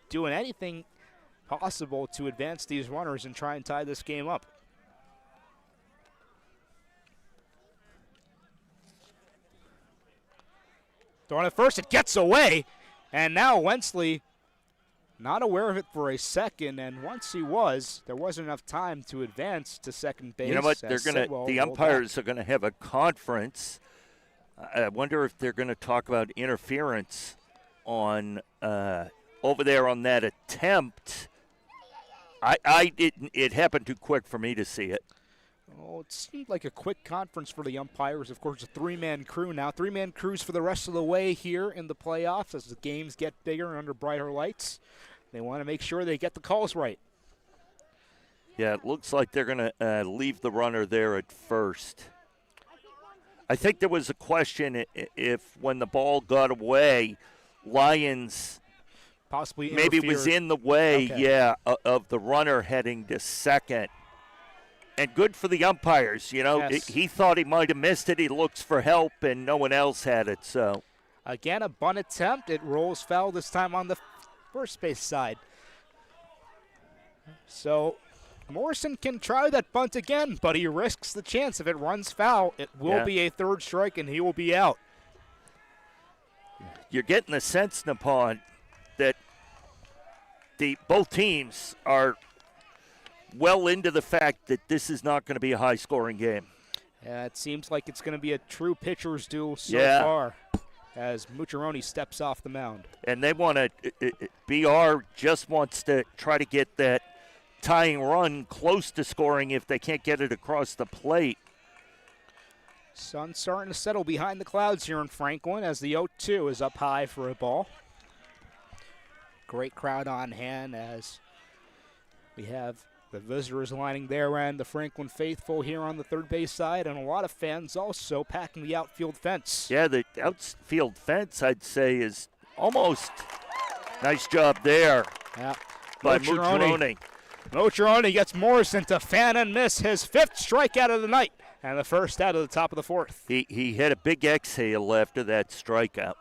doing anything possible to advance these runners and try and tie this game up. Throwing it first, it gets away, and now Wensley not aware of it for a second, and once he was, there wasn't enough time to advance to second base. You know what? as They're gonna. Sitwell The rolled umpires back. are gonna have a conference. I wonder if they're gonna talk about interference on over there on that attempt. I didn't. It happened too quick for me to see it. Oh, it seemed like a quick conference for the umpires. Of course, a 3-man crew now. 3-man crews for the rest of the way here in the playoffs as the games get bigger and under brighter lights. They want to make sure they get the calls right. Yeah, it looks like they're going to leave the runner there at first. I think there was a question if when the ball got away, Lyons Possibly maybe was interfered. in the way, Okay. yeah, of the runner heading to second. And good for the umpires, you know. Yes. He thought he might have missed it. He looks for help, and no one else had it, so. Again, a bunt attempt. It rolls foul this time on the first base side. So Morrison can try that bunt again, but he risks the chance. If it runs foul, it will be a third strike, and he will be out. You're getting the sense, Nippon, that both teams are well into the fact that this is not going to be a high-scoring game. Yeah, it seems like it's going to be a true pitcher's duel so far as Mucciarone steps off the mound. And they want to BR just wants to try to get that tying run close to scoring if they can't get it across the plate. Sun starting to settle behind the clouds here in Franklin as the 0-2 is up high for a ball. Great crowd on hand as we have the visitors lining their end, the Franklin faithful here on the third base side, and a lot of fans also packing the outfield fence. Yeah, the outfield fence, I'd say, is almost nice job there by Mucciarone. Mucciarone gets Morrison to fan and miss his 5th strikeout of the night and the first out of the top of the 4th. He had a big exhale after that strikeout.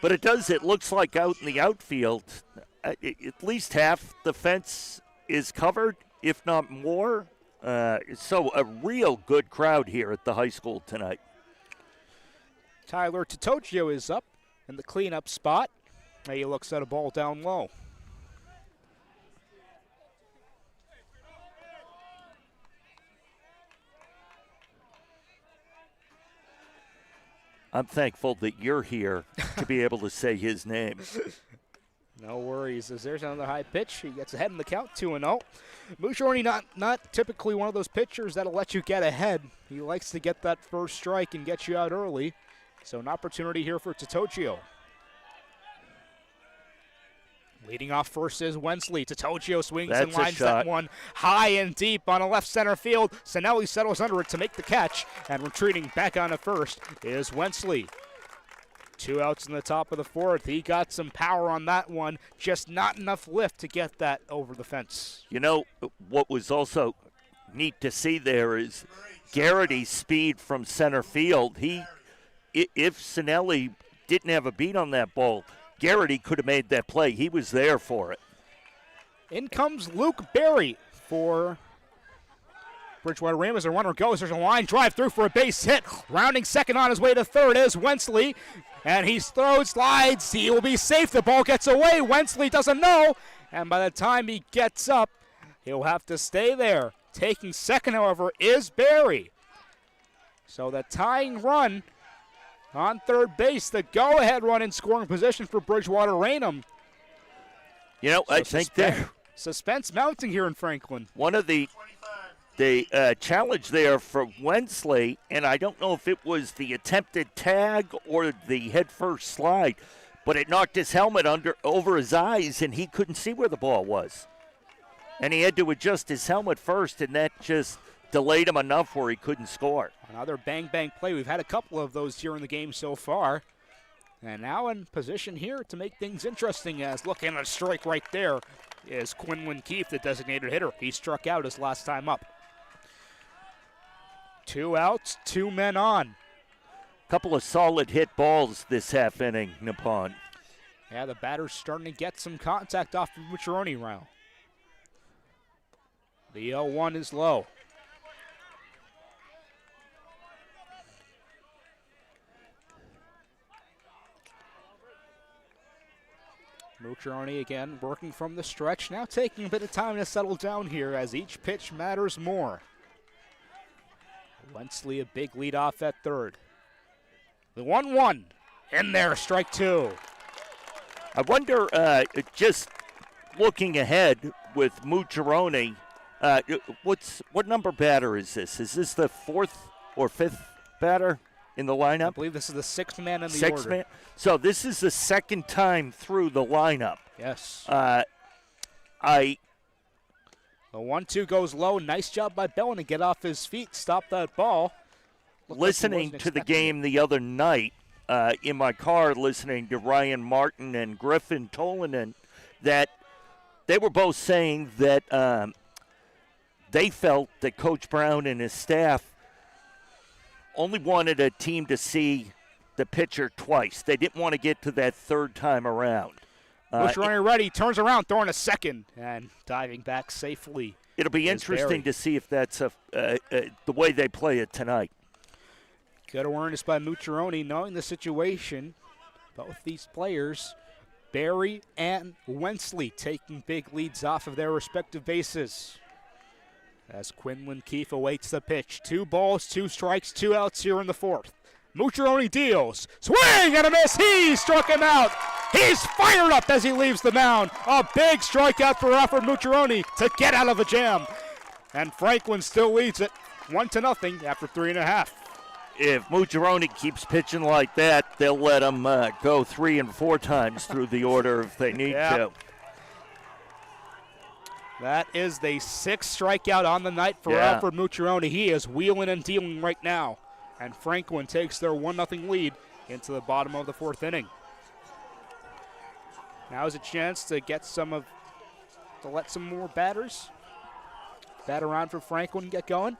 But it looks like out in the outfield, at least half the fence is covered, if not more. So a real good crowd here at the high school tonight. Tyler Totocchio is up in the cleanup spot. He looks at a ball down low. I'm thankful that you're here to be able to say his name. No worries, as there's another high pitch. He gets ahead in the count, 2-0. Mucciarone not typically one of those pitchers that'll let you get ahead. He likes to get that first strike and get you out early. So an opportunity here for Totocchio. Leading off first is Wensley. Totocchio swings and lines that one high and deep on a left center field. Sinelli settles under it to make the catch, and retreating back onto first is Wensley. 2 outs in the top of the 4th. He got some power on that one, just not enough lift to get that over the fence. You know, what was also neat to see there is Garrity's speed from center field. If Sinelli didn't have a beat on that ball, Garrity could have made that play. He was there for it. In comes Luke Berry for Bridgewater-Raynham. As a runner goes, there's a line drive through for a base hit. Rounding second on his way to third is Wensley. And he throws, slides. He will be safe. The ball gets away. Wensley doesn't know. And by the time he gets up, he'll have to stay there. Taking second, however, is Berry. So the tying run on third base, the go-ahead run in scoring position for Bridgewater-Raynham. You know, I think that suspense mounting here in Franklin. One of the challenge there for Wensley, and I don't know if it was the attempted tag or the head-first slide, but it knocked his helmet over his eyes, and he couldn't see where the ball was. And he had to adjust his helmet first, and that just delayed him enough where he couldn't score. Another bang-bang play. We've had a couple of those here in the game so far. And now in position here to make things interesting, as looking at a strike right there is Quinlan Keefe, the designated hitter. He struck out his last time up. 2 outs, 2 men on. Couple of solid hit balls this half inning, Nippon. Yeah, the batter's starting to get some contact off of Mucciarone round. The 0-1 is low. Mucciarone again working from the stretch, now taking a bit of time to settle down here as each pitch matters more. Wensley a big lead off at third. The 1-1 in there, strike 2. I wonder, just looking ahead with Mucciarone, what number batter is this? Is this the 4th or 5th batter in the lineup? I believe this is the 6th man in the Sixth order. Man? So this is the second time through the lineup. Yes. The 1-2 goes low. Nice job by Bellin to get off his feet, stop that ball. Listening to the game the other night, in my car, listening to Ryan Martin and Griffin Tolanen, that they were both saying that they felt that Coach Brown and his staff only wanted a team to see the pitcher twice. They didn't want to get to that third time around. Bush-Runner ready, turns around, throwing a second, and diving back safely. It'll be interesting to see if that's the way they play it tonight. Good awareness by Mucciarone, knowing the situation. Both these players, Barry and Wensley, taking big leads off of their respective bases. As Quinlan Keefe awaits the pitch. 2 balls, 2 strikes, 2 outs here in the fourth. Mucciarone deals. Swing and a miss. He struck him out. He's fired up as he leaves the mound. A big strikeout for Alfred Mucciarone to get out of the jam. And Franklin still leads it 1-0 after 3.5. If Mucciarone keeps pitching like that, they'll let him go 3 and 4 times through the order if they need to. That is the 6th strikeout on the night for Alfred Mucciarone. He is wheeling and dealing right now. And Franklin takes their 1-0 lead into the bottom of the 4th inning. Now is a chance to get to let some more batters bat around for Franklin and get going.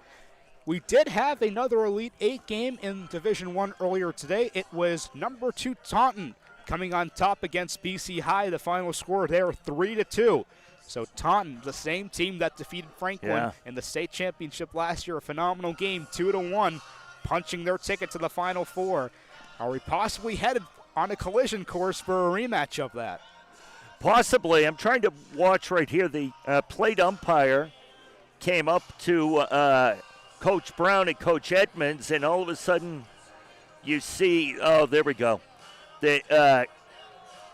We did have another Elite 8 game in Division I earlier today. It was number 2 Taunton coming on top against BC High. The final score there 3-2. So Taunton, the same team that defeated Franklin in the state championship last year, a phenomenal game, 2-1, punching their ticket to the Final Four. Are we possibly headed on a collision course for a rematch of that? Possibly. I'm trying to watch right here. The plate umpire came up to Coach Brown and Coach Edmonds, and all of a sudden you see, oh, there we go. The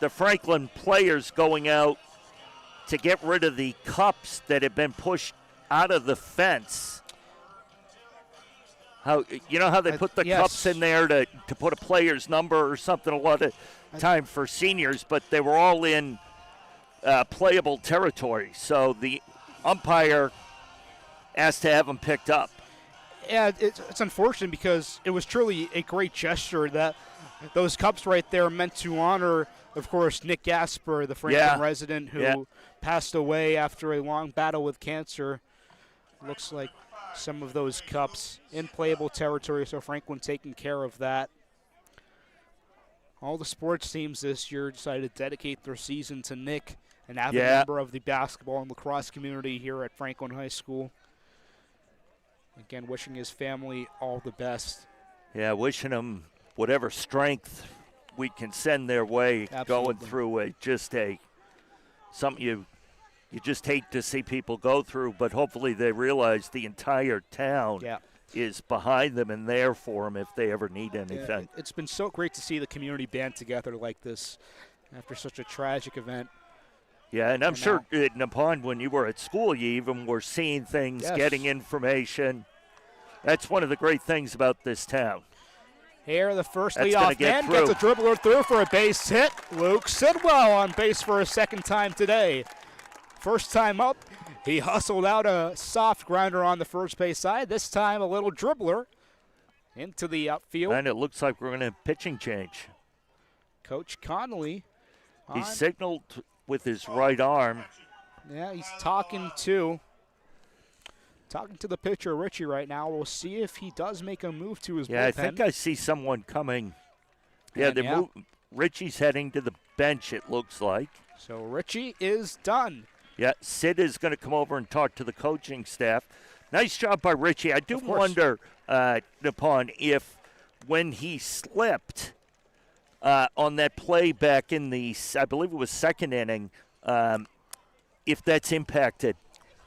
Franklin players going out to get rid of the cups that have been pushed out of the fence. How they put the cups in there to put a player's number or something a lot of time for seniors, but they were all in playable territory. So the umpire asked to have them picked up. Yeah, it's unfortunate because it was truly a great gesture that those cups right there meant to honor, of course, Nick Gasper, the Franklin resident who passed away after a long battle with cancer. Looks like some of those cups in playable territory, so Franklin taking care of that. All the sports teams this year decided to dedicate their season to Nick, an avid member of the basketball and lacrosse community here at Franklin High School. Again, wishing his family all the best. Yeah, wishing him whatever strength we can send their way. Going through something you just hate to see people go through, but hopefully they realize the entire town is behind them and there for them if they ever need anything. It's been so great to see the community band together like this after such a tragic event. Yeah, and I'm sure at Neupon, when you were at school, you even were seeing things, getting information. That's one of the great things about this town. Here, the first leadoff man gets a dribbler through for a base hit. Luke Sidwell on base for a second time today. First time up, he hustled out a soft grounder on the first base side. This time, a little dribbler into the outfield. And it looks like we're going to have pitching change. Coach Connolly. He signaled with his right arm. Yeah, he's talking to the pitcher, Richie, right now. We'll see if he does make a move to his bullpen. I think I see someone coming. Yeah, Richie's heading to the bench, it looks like. So Richie is done. Yeah, Sid is going to come over and talk to the coaching staff. Nice job by Richie. I do wonder, Neupon, if when he slipped on that play back in the, I believe it was second inning, if that's impacted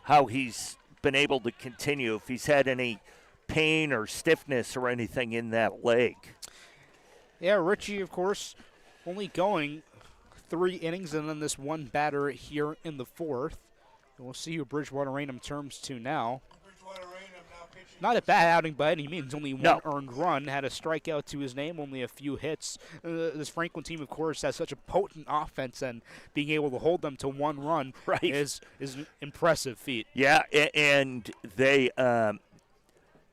how he's been able to continue, if he's had any pain or stiffness or anything in that leg. Yeah, Richie, of course, only going 3 innings and then this one batter here in the fourth. And we'll see who Bridgewater-Raynham turns to now. Not a bad outing by any means. Only one earned run, had a strikeout to his name, only a few hits. This Franklin team, of course, has such a potent offense, and being able to hold them to 1 run is an impressive feat. Yeah, and they,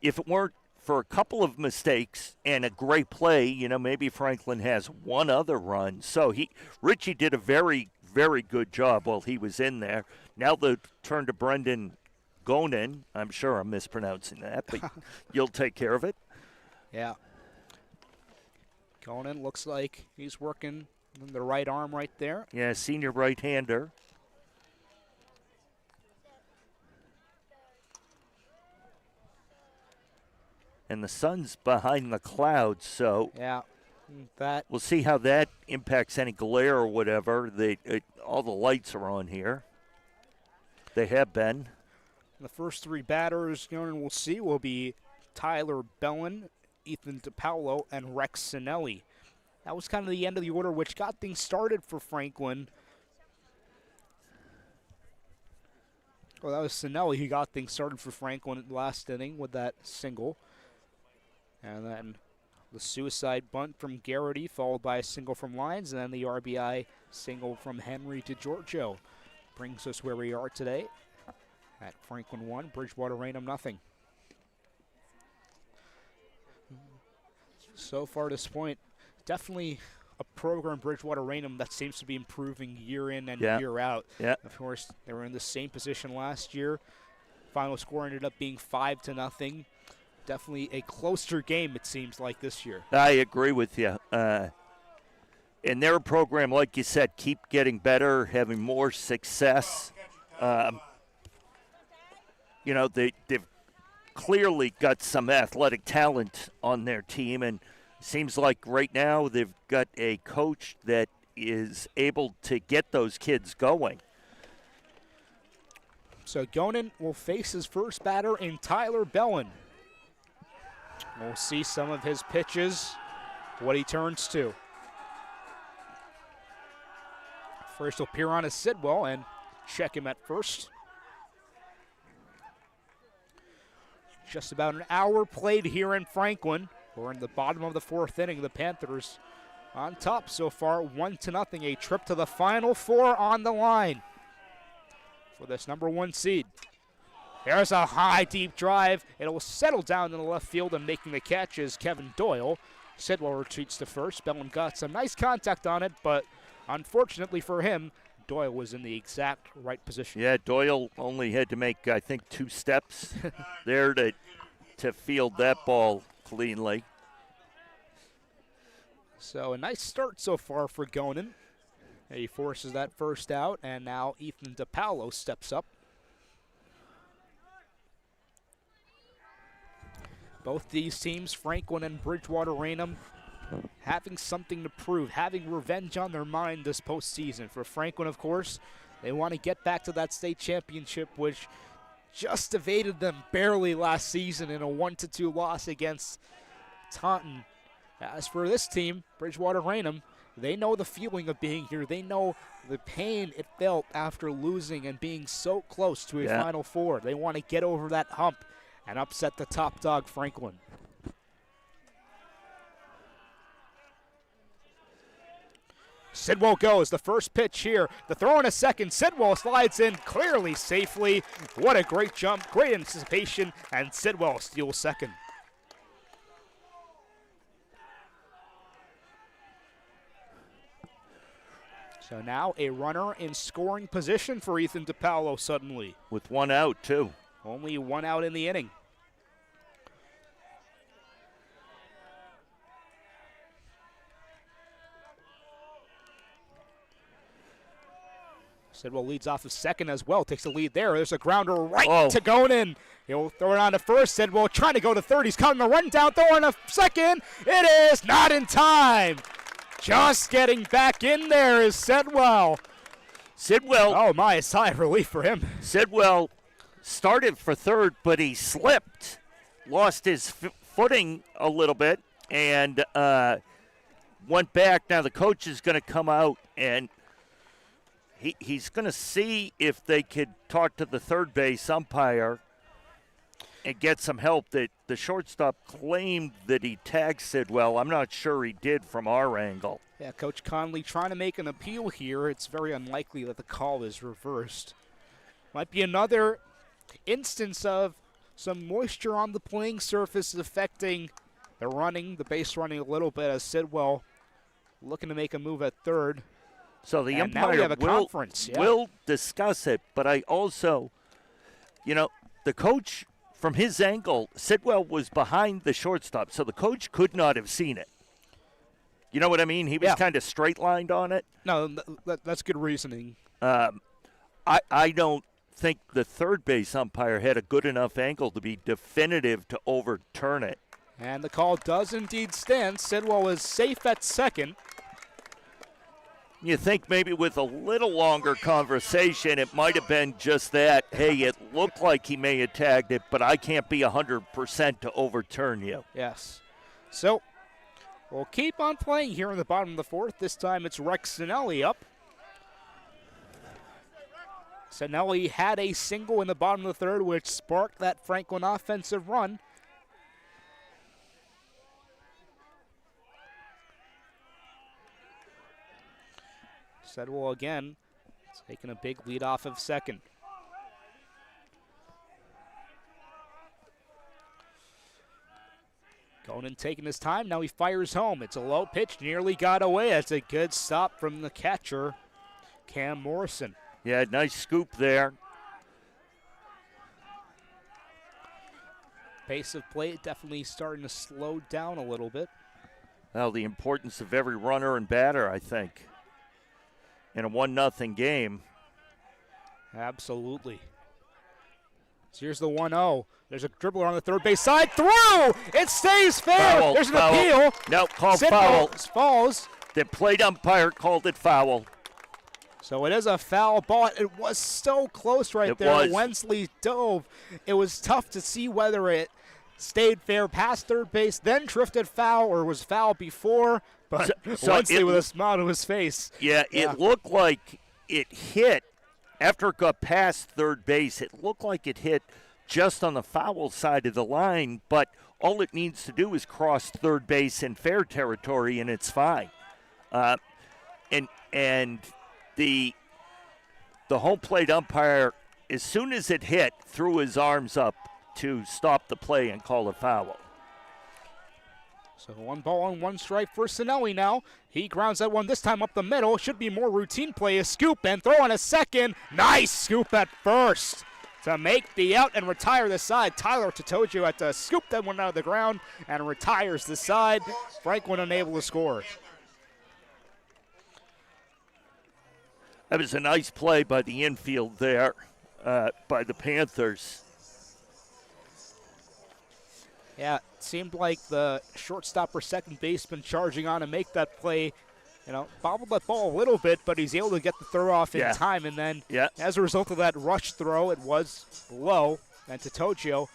if it weren't for a couple of mistakes and a great play, maybe Franklin has one other run. So Richie did a very, very good job while he was in there. Now the turn to Brendan Gonin. I'm sure I'm mispronouncing that, but you'll take care of it. Yeah. Gonin looks like he's working the right arm right there. Yeah, senior right-hander. And the sun's behind the clouds, so Yeah, that we'll see how that impacts any glare or whatever. All the lights are on here. They have been. the first three batters Gonin will see will be Tyler Bellin, Ethan DiPaolo, and Rex Sinelli. That was kind of the end of the order, which got things started for Franklin. Well, that was Sinelli who got things started for Franklin at the last inning with that single. And then the suicide bunt from Garrity, followed by a single from Lyons, and then the RBI single from Henry to Giorgio. Brings us where we are today at Franklin 1, Bridgewater-Raynham nothing. So far to this point, definitely a program, Bridgewater-Raynham, that seems to be improving year in and year out. Yeah. Of course, they were in the same position last year. Final score ended up being 5-0. Definitely a closer game, it seems like, this year. I agree with you. And their program, like you said, keep getting better, having more success. They've clearly got some athletic talent on their team, and it seems like right now they've got a coach that is able to get those kids going. So Gonin will face his first batter in Tyler Bellin. We'll see some of his pitches, what he turns to. First will peer on is Sidwell and check him at first. Just about an hour played here in Franklin. We're in the bottom of the fourth inning. The Panthers on top so far, 1-0. A trip to the Final Four on the line for this number 1 seed. There's a high, deep drive. It'll settle down in the left field, and making the catch is Kevin Doyle. Sidwell retreats to first. Bellin got some nice contact on it, but unfortunately for him, Doyle was in the exact right position. Yeah, Doyle only had to make, I think, 2 steps there to field that ball cleanly. So a nice start so far for Gonin. He forces that first out, and now Ethan DiPaolo steps up. Both these teams, Franklin and Bridgewater-Raynham, having something to prove, having revenge on their mind this postseason. For Franklin, of course, they want to get back to that state championship, which just evaded them barely last season in a 1-2 loss against Taunton. As for this team, Bridgewater-Raynham, they know the feeling of being here. They know the pain it felt after losing and being so close to a Final Four. They want to get over that hump and upset the top dog, Franklin. Sidwell goes, the first pitch here. The throw in a second. Sidwell slides in clearly, safely. What a great jump, great anticipation, and Sidwell steals second. So now a runner in scoring position for Ethan DiPaolo suddenly. With 1 out, too. Only 1 out in the inning. Sidwell leads off of second as well, takes the lead there. There's a grounder right to Gonin. He'll throw it on to first. Sidwell trying to go to third. He's cutting the run down, throwing a second. It is not in time. Just getting back in there is Sidwell. Oh my, a sigh of relief for him. Sidwell started for third, but he slipped, lost his footing a little bit, and went back. Now the coach is going to come out, and he's going to see if they could talk to the third base umpire and get some help. That the shortstop claimed that he tagged Sidwell. I'm not sure he did from our angle. Yeah, Coach Conley trying to make an appeal here. It's very unlikely that the call is reversed. Might be another instance of some moisture on the playing surface affecting the base running a little bit, as Sidwell looking to make a move at third. So the and now we have umpire a will discuss it, but I also, the coach, from his angle, Sidwell was behind the shortstop, so the coach could not have seen it. You know what I mean? He was Yeah. kind of straight-lined on it. No, that's good reasoning. I don't think the third base umpire had a good enough angle to be definitive to overturn it. And the call does indeed stand. Sidwell is safe at second. You think maybe with a little longer conversation, it might have been just that, hey, it looked like he may have tagged it, but I can't be 100% to overturn you. Yes. So we'll keep on playing here in the bottom of the fourth. This time it's Rex Sinelli up. Sinelli had a single in the bottom of the third, which sparked that Franklin offensive run. Sidwell again taking a big lead off of second. Going and taking his time. Now he fires home. It's a low pitch. Nearly got away. That's a good stop from the catcher, Cam Morrison. Yeah, nice scoop there. Pace of play definitely starting to slow down a little bit. Well, the importance of every runner and batter, I think, in a 1-0 game. Absolutely. So here's the 1-0. There's a dribbler on the third base side. Through! It stays fair. Foul, There's an foul. appeal. No, called Sidwell foul. falls. The plate umpire called it foul. So it is a foul ball. It was so close right It there. was. Wensley dove. It was tough to see whether it stayed fair past third base, then drifted foul, or was foul before. But So Wensley with a smile to his face. Yeah, it looked like it hit after it got past third base. It looked like it hit just on the foul side of the line, but all it needs to do is cross third base in fair territory, and it's fine. And the home plate umpire, as soon as it hit, threw his arms up to stop the play and call a foul. So 1 ball and 1 strike for Sinelli now. He grounds that one this time up the middle. Should be more routine play. A scoop and throw on a second. Nice scoop at first to make the out and retire the side. Tyler Totojo had to scoop that one out of the ground and retires the side. Franklin unable to score. That was a nice play by the infield there, by the Panthers. Yeah, it seemed like the shortstop or second baseman charging on to make that play, bobbled that ball a little bit, but he's able to get the throw off in time. And then as a result of that rush throw, it was low, and Totojo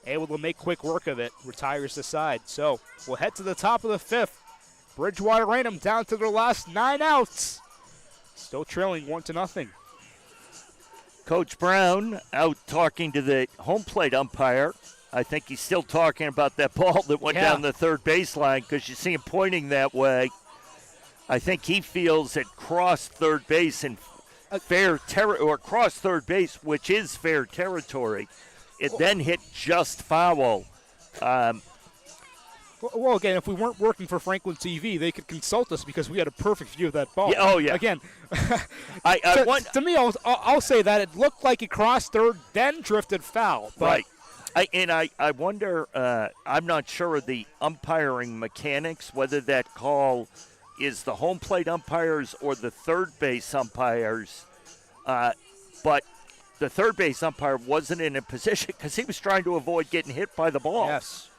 able to make quick work of it, retires the side. So we'll head to the top of the fifth. Bridgewater-Raynham down to their last 9 outs. Still trailing 1-0. Coach Brown out talking to the home plate umpire. I think he's still talking about that ball that went down the third baseline, because you see him pointing that way. I think he feels it crossed third base in fair or crossed third base, which is fair territory. It then hit just foul. Well, again, if we weren't working for Franklin TV, they could consult us because we had a perfect view of that ball. Yeah, oh, yeah. Again, to me, I'll say that it looked like it crossed third, then drifted foul. But right. I wonder, I'm not sure of the umpiring mechanics, whether that call is the home plate umpires or the third base umpires. But the third base umpire wasn't in a position because he was trying to avoid getting hit by the ball. Yes.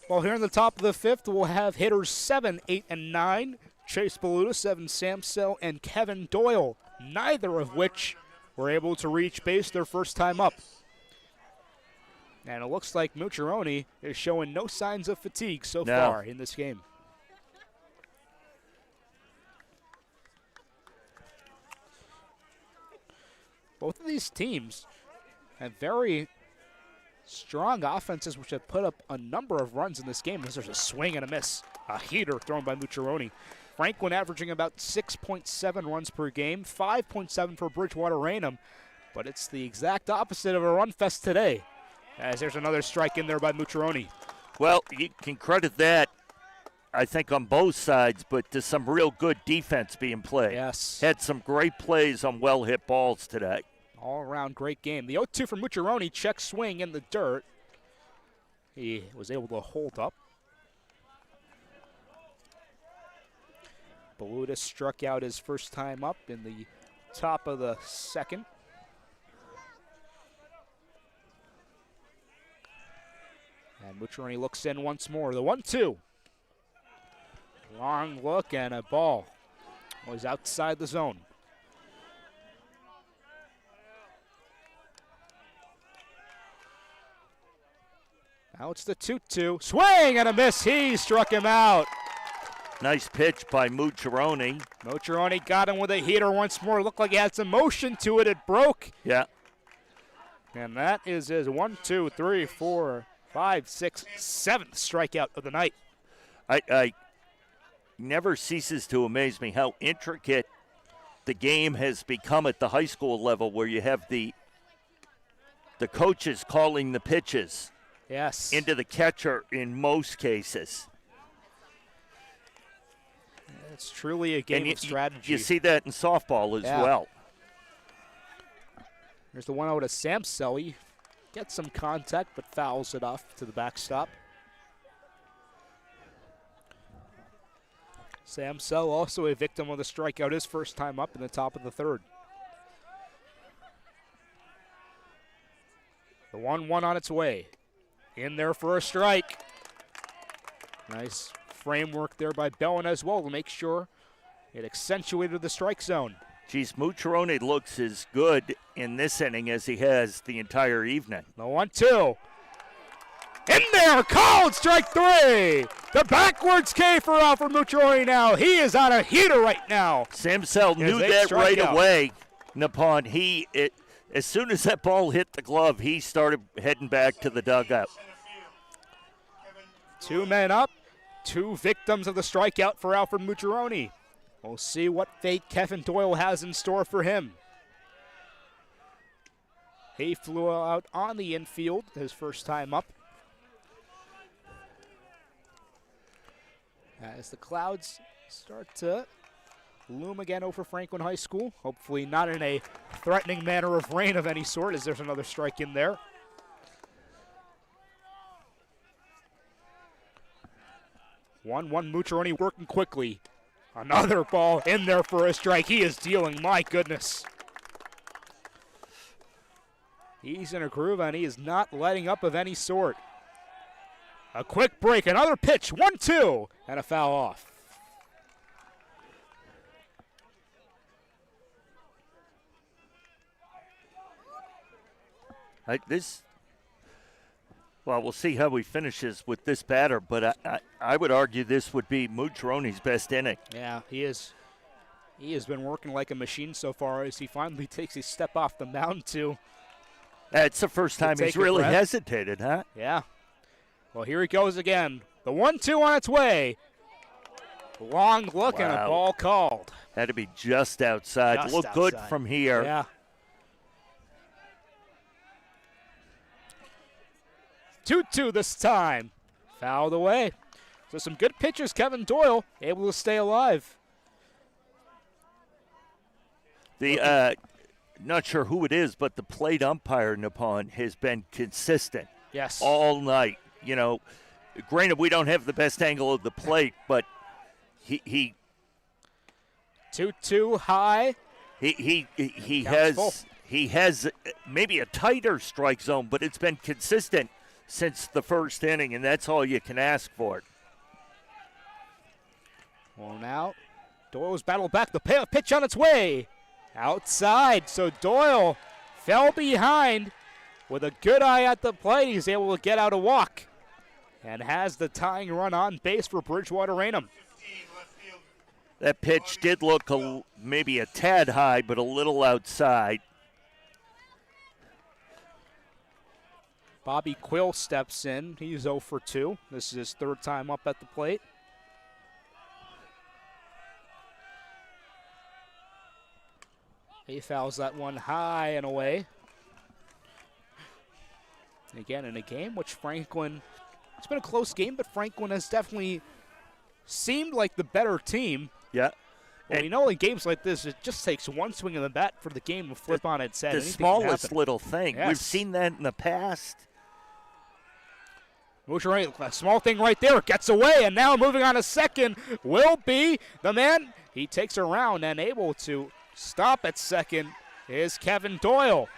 Well, here in the top of the fifth, we'll have hitters 7, 8, and 9. Chase Balutis, Evan Samsel, and Kevin Doyle, neither of which were able to reach base their first time up. And it looks like Mucciaroni is showing no signs of fatigue so far in this game. Both of these teams have very strong offenses which have put up a number of runs in this game. There's a swing and a miss. A heater thrown by Mucciaroni. Franklin averaging about 6.7 runs per game, 5.7 for Bridgewater-Raynham. But it's the exact opposite of a run fest today, as there's another strike in there by Mucciaroni. Well, you can credit that, I think, on both sides, but to some real good defense being played. Yes. Had some great plays on well-hit balls today. All-around great game. The 0-2 for Mucciaroni, check swing in the dirt. He was able to hold up. Balutis struck out his first time up in the top of the second. And Mucciarone looks in once more. The 1-2. Long look and a ball was outside the zone. Now it's the 2-2. Swing and a miss. He struck him out. Nice pitch by Mucciarone. Mucciarone got him with a heater once more. Looked like he had some motion to it. It broke. Yeah. And that is his 1, 2, 3, 4, 5, 6, 7th strikeout of the night. I never ceases to amaze me how intricate the game has become at the high school level, where you have the coaches calling the pitches. Yes. Into the catcher in most cases. It's truly a game of strategy. You see that in softball as well. There's the one out of Samsel. He gets some contact but fouls it off to the backstop. Samsel also a victim of the strikeout his first time up in the top of the third. The 1-1 on its way. In there for a strike. Nice framework there by Bowen as well to make sure it accentuated the strike zone. Geez, Mucciarone looks as good in this inning as he has the entire evening. The 1-2. In there, called strike 3. The backwards K for Alfred Mucciarone now. He is on a heater right now. Samsel knew that right away. Napon, as soon as that ball hit the glove, he started heading back to the dugout. 2 men up, 2 victims of the strikeout for Alfred Mucciarone. We'll see what fate Kevin Doyle has in store for him. He flew out on the infield his first time up. As the clouds start to loom again over Franklin High School. Hopefully not in a threatening manner of rain of any sort, as there's another strike in there. One Mucciarone working quickly. Another ball in there for a strike. He is dealing, my goodness. He's in a groove and he is not letting up of any sort. A quick break, another pitch, 1-2, and a foul off. Well, we'll see how he finishes with this batter, but I would argue this would be Mucciarone's best inning. Yeah, he is. He has been working like a machine so far as he finally takes a step off the mound to. It's the first time he's really hesitated, huh? Yeah. Well, here he goes again. The 1-2 on its way. Long look and a ball called. Had to be just outside. Look good from here. Yeah. 2-2 this time. Fouled away. So some good pitchers. Kevin Doyle able to stay alive. Not sure who it is, but the plate umpire, Napon, has been consistent. Yes. All night. You know, granted, we don't have the best angle of the plate, but he 2-2 high. He full. has maybe a tighter strike zone, but it's been consistent since the first inning, and that's all you can ask for. Well, now Doyle's battled back. The payoff pitch on its way. Outside, so Doyle fell behind. With a good eye at the plate, he's able to get out a walk and has the tying run on base for Bridgewater-Raynham. That pitch did look maybe a tad high, but a little outside. Bobby Quill steps in. He's 0 for 2. This is his third time up at the plate. He fouls that one high and away. Again, in a game which Franklin, it's been a close game, but Franklin has definitely seemed like the better team. Yeah. Well, we know in games like this, it just takes one swing of the bat for the game to flip on its head. The smallest little thing. Yes. We've seen that in the past. Mucciarone, a small thing right there, gets away, and now moving on to second will be the man. He takes around and able to stop at second is Kevin Doyle.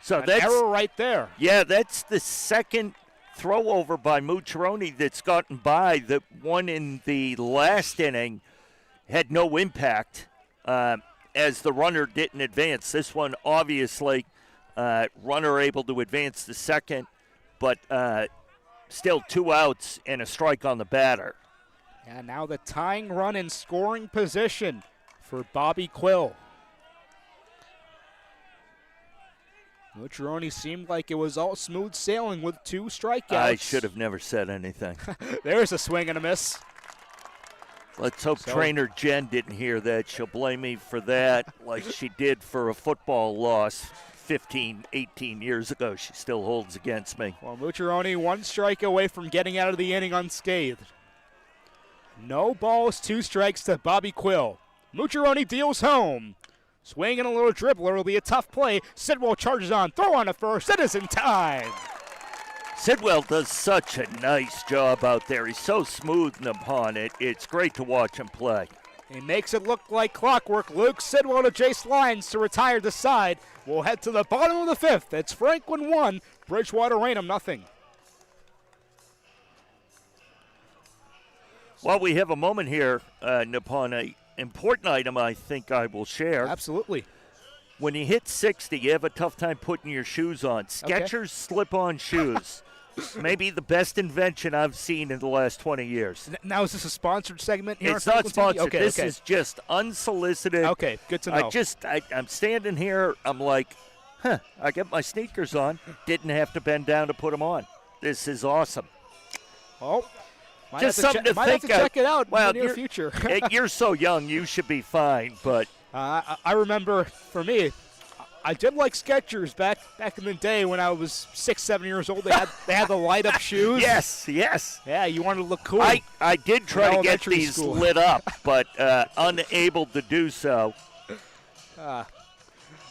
So An error right there. Yeah, that's the second throw over by Mucciarone that's gotten by. The one in the last inning had no impact as the runner didn't advance. This one, obviously, runner able to advance the second, but still 2 outs and a strike on the batter. And now the tying run in scoring position for Bobby Quill. Mucciarone seemed like it was all smooth sailing with 2 strikeouts. I should have never said anything. There's a swing and a miss. Let's hope trainer Jen didn't hear that. She'll blame me for that like she did for a football loss 15, 18 years ago. She still holds against me. Well, Mucciarone 1 strike away from getting out of the inning unscathed. No balls, 2 strikes to Bobby Quill. Mucciarone deals home. Swing and a little dribbler. It'll be a tough play. Sidwell charges on. Throw on to first. It is in time. Sidwell does such a nice job out there. He's so smooth upon it. It's great to watch him play. He makes it look like clockwork. Luke Sidwell to Jace Lyons to retire the side. We'll head to the bottom of the 5th. It's Franklin 1, Bridgewater-Raynham nothing. Well, we have a moment here, upon an important item I think I will share. Absolutely. When you hit 60, you have a tough time putting your shoes on. Skechers slip-on shoes. Maybe the best invention I've seen in the last 20 years. Now, is this a sponsored segment here? It's not sponsored. Okay, this is just unsolicited. Okay, good to know. I'm standing here. I'm like, I get my sneakers on. Didn't have to bend down to put them on. This is awesome. Oh, just something to think have to check it out in the near future. You're so young. You should be fine, but. I remember, for me, I did like Skechers back in the day when I was 6, 7 years old. They had the light up shoes. Yes. Yeah, you wanted to look cool. I did try to get these lit up, but unable to do so. Well,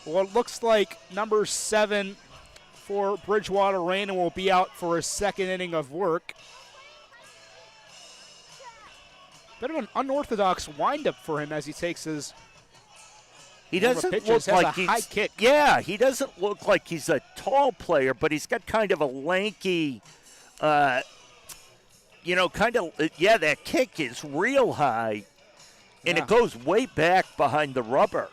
it looks like number 7 for Bridgewater-Raynham will be out for a second inning of work. Bit of an unorthodox windup for him as he takes his. He doesn't look like he's high kick. Yeah, he doesn't look like he's a tall player, but he's got kind of a lanky, that kick is real high, and it goes way back behind the rubber.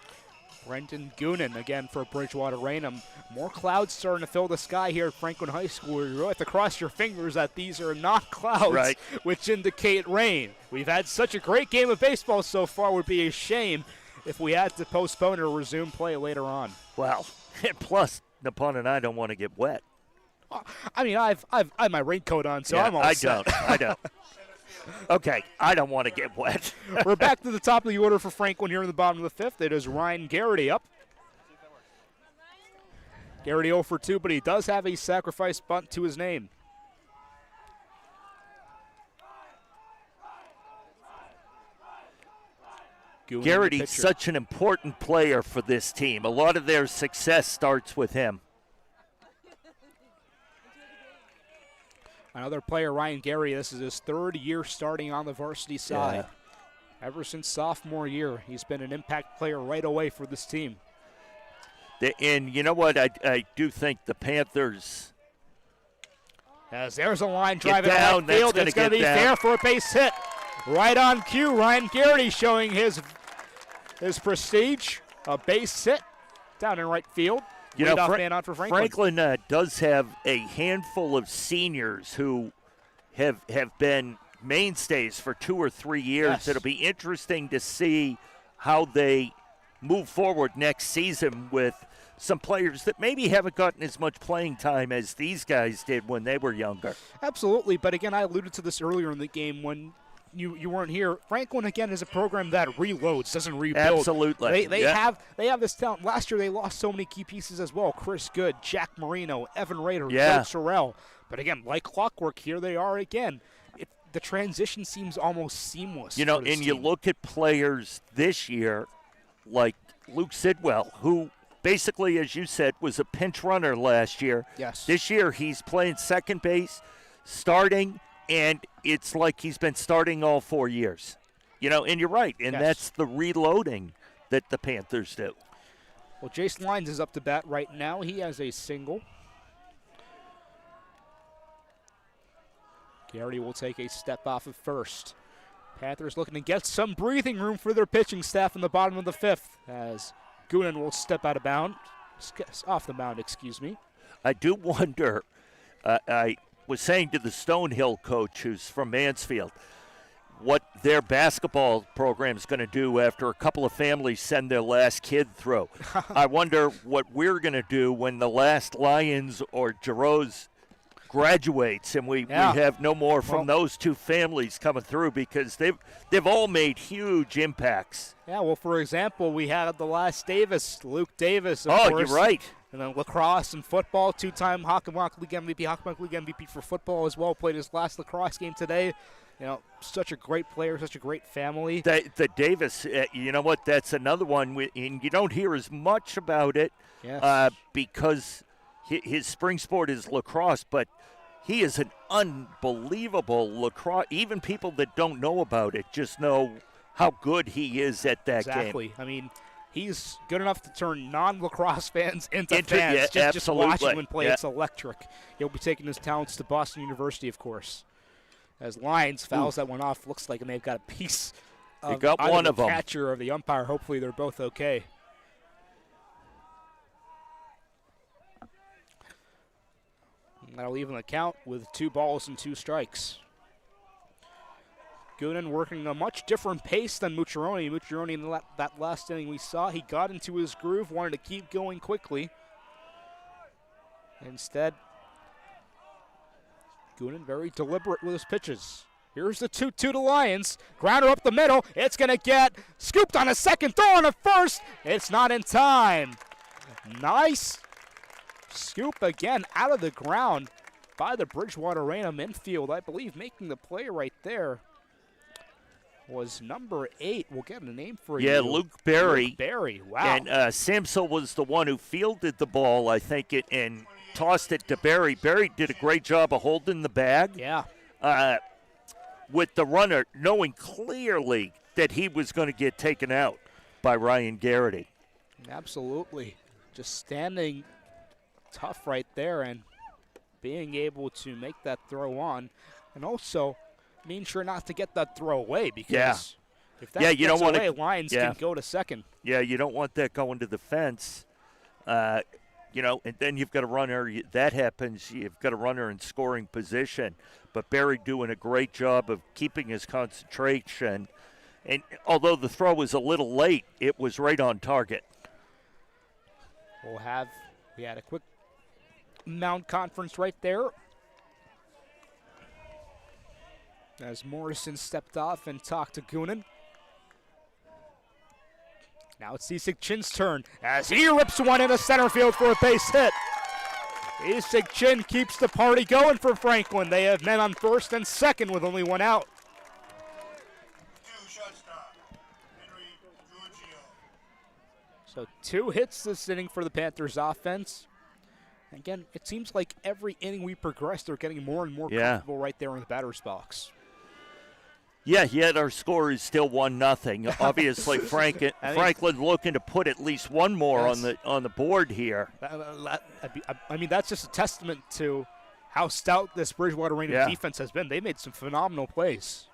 Brendan Goonan again for Bridgewater-Raynham. More clouds starting to fill the sky here at Franklin High School. You really have to cross your fingers that these are not clouds, which indicate rain. We've had such a great game of baseball so far. It would be a shame if we had to postpone or resume play later on. Well, and plus, Nippon and I don't want to get wet. I mean, I've my raincoat on, so I'm all set. I don't. Okay, I don't want to get wet. We're back to the top of the order for Franklin here in the bottom of the 5th. It is Ryan Garrity up. Garrity 0 for 2, but he does have a sacrifice bunt to his name. Garrity's such an important player for this team. A lot of their success starts with him. Another player, Ryan Garrity, this is his 3rd year starting on the varsity side. Yeah. Ever since sophomore year, he's been an impact player right away for this team. And you know what? I do think the Panthers. As there's a line driving down, left field. It's going to be fair for a base hit. Right on cue, Ryan Garrity showing his prestige. A base hit down in right field. Man on for Franklin. Franklin does have a handful of seniors who have been mainstays for 2 or 3 years. Yes. It'll be interesting to see how they move forward next season with some players that maybe haven't gotten as much playing time as these guys did when they were younger. Absolutely, but again, I alluded to this earlier in the game when you weren't here. Franklin, again, is a program that reloads, doesn't rebuild. Absolutely. They have this talent. Last year, they lost so many key pieces as well. Chris Good, Jack Marino, Evan Rader, Joe Sorrell. But again, like clockwork, here they are again. The transition seems almost seamless. You look at players this year like Luke Sidwell, who basically, as you said, was a pinch runner last year. Yes. This year, he's playing second base, starting, and it's like he's been starting all 4 years. And you're right, and Yes. that's the reloading that the Panthers do. Well, Jason Lyons is up to bat right now. He has a single. Garrity will take a step off at first. Panthers looking to get some breathing room for their pitching staff in the bottom of the fifth as Goonan will step off the mound, excuse me. I do wonder, I was saying to the Stonehill coach who's from Mansfield, what their basketball program is going to do after a couple of families send their last kid through. I wonder what we're going to do when the last Lions or Giroux graduates and we have no more from those two families coming through, because they've all made huge impacts. Yeah, well, for example, we had the last Luke Davis, of course. You're right. And then lacrosse and football, two-time Hockenrock League MVP for football as well. Played his last lacrosse game today. Such a great player, such a great family. The Davis, you know what? That's another one, and you don't hear as much about it because his spring sport is lacrosse, but he is an unbelievable lacrosse. Even people that don't know about it just know how good he is at that game. Exactly. I mean, he's good enough to turn non-lacrosse fans into fans. Yeah, just watching him play, yeah. It's electric. He'll be taking his talents to Boston University, of course. As Lyons fouls that one off, looks like, and they've got a piece of got either one the of them. catcher or the umpire. Hopefully they're both okay. And that'll even the count with 2 balls and 2 strikes. Goonan working a much different pace than Mucciarone. Mucciarone in that last inning we saw, he got into his groove, wanted to keep going quickly. Instead, Goonan very deliberate with his pitches. Here's the 2-2 to Lions. Grounder up the middle. It's going to get scooped on a second, throw on a first. It's not in time. Nice scoop again out of the ground by the Bridgewater-Raynham infield. I believe making the play right there was number 8. We'll get a name for you. Yeah, Luke Berry. Luke Berry, wow. And Samsel was the one who fielded the ball, I think, and tossed it to Berry. Berry did a great job of holding the bag. Yeah. With the runner knowing clearly that he was going to get taken out by Ryan Garrity. Absolutely. Just standing tough right there and being able to make that throw on. And also being sure not to get that throw away, because if that you gets don't away, want Lions can go to second. Yeah, you don't want that going to the fence. And then you've got a runner. That happens, you've got a runner in scoring position. But Berry doing a great job of keeping his concentration. And although the throw was a little late, it was right on target. We had a quick mound conference right there as Morrison stepped off and talked to Goonan. Now it's Isik Chin's turn as he rips one into center field for a base hit. Isik Chin keeps the party going for Franklin. They have men on first and second with only 1 out. 2 shortstop, Henry Giorgio. So 2 hits this inning for the Panthers offense. Again, it seems like every inning we progress, they're getting more and more comfortable right there in the batter's box. Yeah, yet our score is still 1-0. Obviously, Franklin looking to put at least one more on the board here. I mean, that's just a testament to how stout this Bridgewater-Raynham defense has been. They made some phenomenal plays.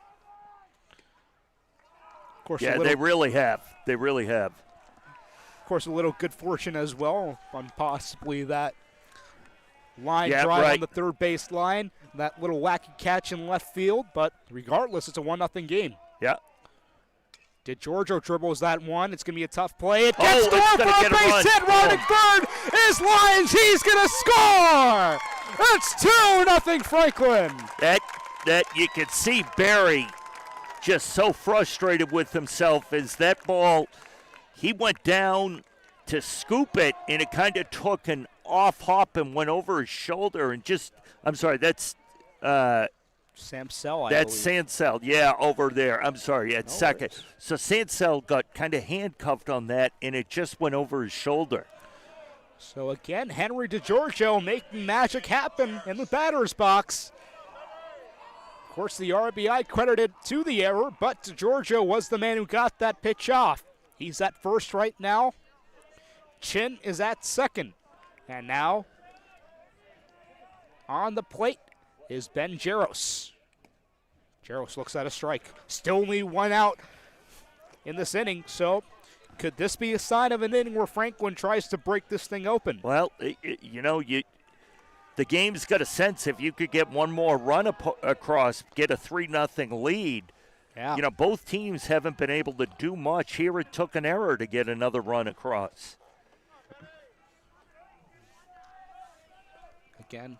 Of course, they really have. They really have. Of course, a little good fortune as well on possibly that line drive on the third base line. That little wacky catch in left field, but regardless, it's a 1-0 game. Yeah. Did Giorgio dribbles that one? It's going to be a tough play. It gets through for a base hit. Running third is Lyons. He's going to score. It's 2-0 Franklin. That you could see Barry just so frustrated with himself as that ball, he went down to scoop it, and it kind of took an off hop and went over his shoulder and just, I'm sorry, that's Samsel, That's Sansel, over there. I'm sorry, at second. Worries. So Sansel got kind of handcuffed on that, and it just went over his shoulder. So again, Henry DeGiorgio making magic happen in the batter's box. Of course, the RBI credited to the error, but Giorgio was the man who got that pitch off. He's at first right now. Chin is at second. And now on the plate is Ben Jaros. Jaros looks at a strike. Still only one out in this inning, so could this be a sign of an inning where Franklin tries to break this thing open? Well, the game's got a sense if you could get one more run across, get a 3-0 lead. Yeah. Both teams haven't been able to do much. Here it took an error to get another run across. Again,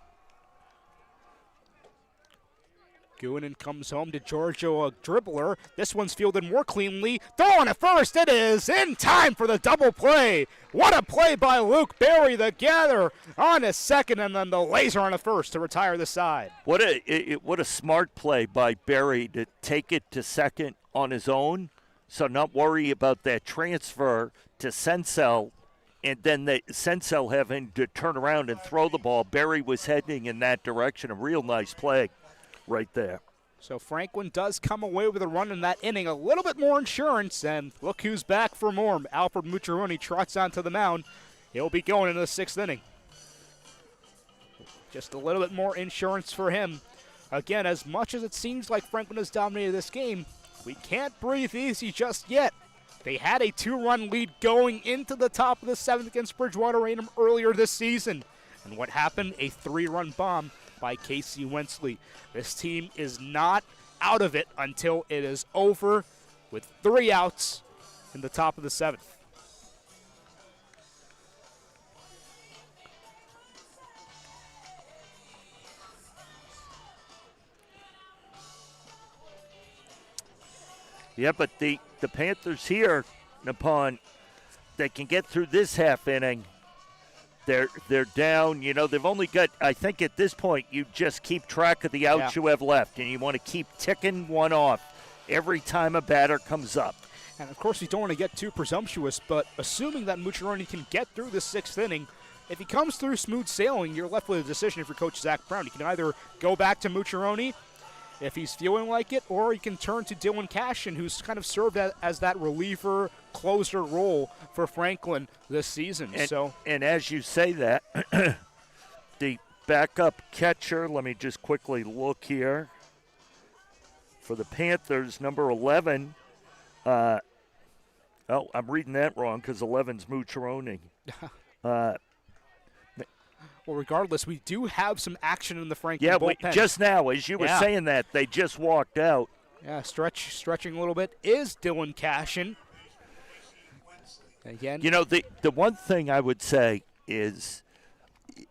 Guinan comes home to Giorgio, a dribbler. This one's fielded more cleanly. Throwing at first, it is in time for the double play. What a play by Luke Berry, the gather on a second, and then the laser on a first to retire the side. What a smart play by Berry to take it to second on his own, so not worry about that transfer to Sensel, and then Sensel having to turn around and throw the ball. Berry was heading in that direction. A real nice play right there. So Franklin does come away with a run in that inning. A little bit more insurance, and look who's back for more. Alfred Mucciaroni trots onto the mound. He'll be going into the 6th inning. Just a little bit more insurance for him. Again, as much as it seems like Franklin has dominated this game, we can't breathe easy just yet. They had a 2-run lead going into the top of the 7th against Bridgewater-Raynham earlier this season. And what happened? A 3-run bomb by Casey Wensley. This team is not out of it until it is over with 3 outs in the top of the 7th. Yeah, but the Panthers here, Nippon, they can get through this half inning. They're down. They've only got, I think at this point, you just keep track of the outs you have left, and you want to keep ticking one off every time a batter comes up. And, of course, you don't want to get too presumptuous, but assuming that Mucciaroni can get through this 6th inning, if he comes through smooth sailing, you're left with a decision for Coach Zach Brown. You can either go back to Mucciaroni if he's feeling like it, or you can turn to Dylan Cashin, who's kind of served as that reliever closer role for Franklin this season. And as you say that, the backup catcher, let me just quickly look here. For the Panthers, number 11, I'm reading that wrong because 11's Mucciaroni. Well, regardless, we do have some action in the Franklin bullpen. Just now, as you were saying that, they just walked out. Yeah, stretching a little bit is Dylan Cashin. Again, the one thing I would say is,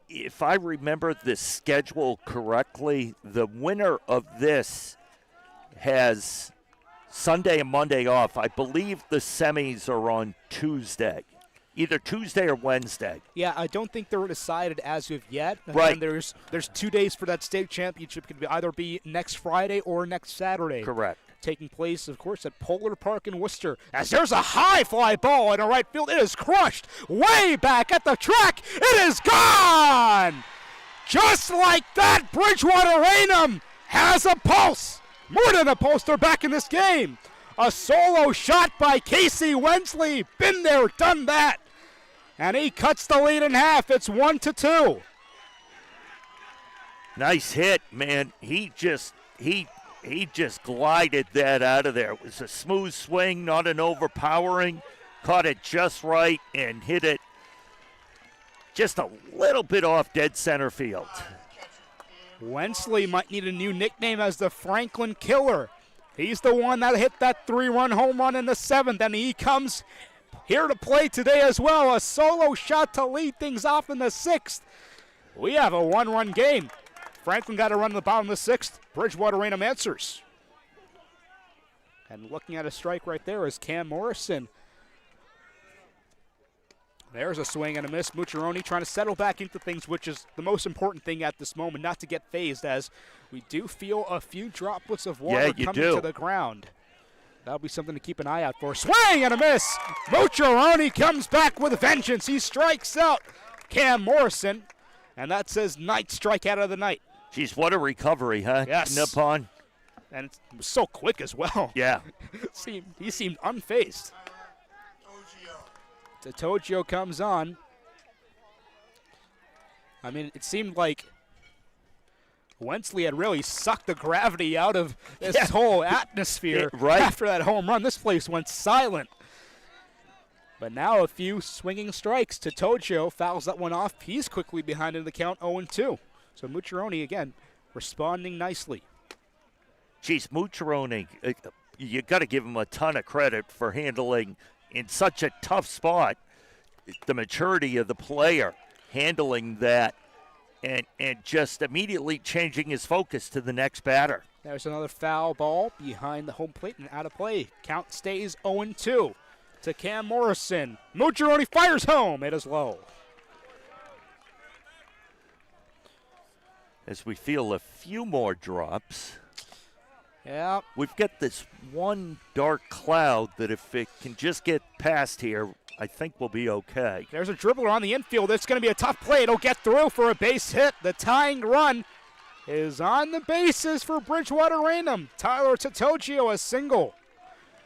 if I remember the schedule correctly, the winner of this has Sunday and Monday off. I believe the semis are on Tuesday. Either Tuesday or Wednesday. Yeah, I don't think they were decided as of yet. Right. And there's 2 days for that state championship. It could either be next Friday or next Saturday. Correct. Taking place, of course, at Polar Park in Worcester. As there's a high fly ball in a right field. It is crushed way back at the track. It is gone! Just like that, Bridgewater-Raynham has a pulse. More than a pulse, they're back in this game. A solo shot by Casey Wensley. Been there, done that. And he cuts the lead in half. It's 1-2. Nice hit, man. He just glided that out of there. It was a smooth swing, not an overpowering. Caught it just right and hit it just a little bit off dead center field. Wensley might need a new nickname as the Franklin Killer. He's the one that hit that 3-run home run in the 7th, and he comes here to play today as well. A solo shot to lead things off in the 6th. We have a 1-run game. Franklin got a run in the bottom of the 6th. Bridgewater-Raynham answers. And looking at a strike right there is Cam Morrison. There's a swing and a miss. Mucciaroni trying to settle back into things, which is the most important thing at this moment, not to get phased, as we do feel a few droplets of water coming to the ground. That'll be something to keep an eye out for. Swing and a miss. Mucciaroni comes back with vengeance. He strikes out Cam Morrison, and that's his 9th strikeout of the night. Geez, what a recovery, huh? Yes. Nippon. And it was so quick as well. Yeah. He seemed unfazed. Totogio comes on. I mean, it seemed like Wensley had really sucked the gravity out of this whole atmosphere after that home run. This place went silent. But now a few swinging strikes. Totogio fouls that one off. He's quickly behind in the count, 0-2. So Mucciarone, again, responding nicely. Geez, Mucciarone, you got to give him a ton of credit for handling in such a tough spot the maturity of the player, handling that and just immediately changing his focus to the next batter. There's another foul ball behind the home plate and out of play. Count stays 0-2 to Cam Morrison. Mucciarone fires home. It is low. As we feel a few more drops. Yeah. We've got this one dark cloud that if it can just get past here, I think we'll be okay. There's a dribbler on the infield. It's going to be a tough play. It'll get through for a base hit. The tying run is on the bases for Bridgewater-Raynham. Tyler Totogio, a single.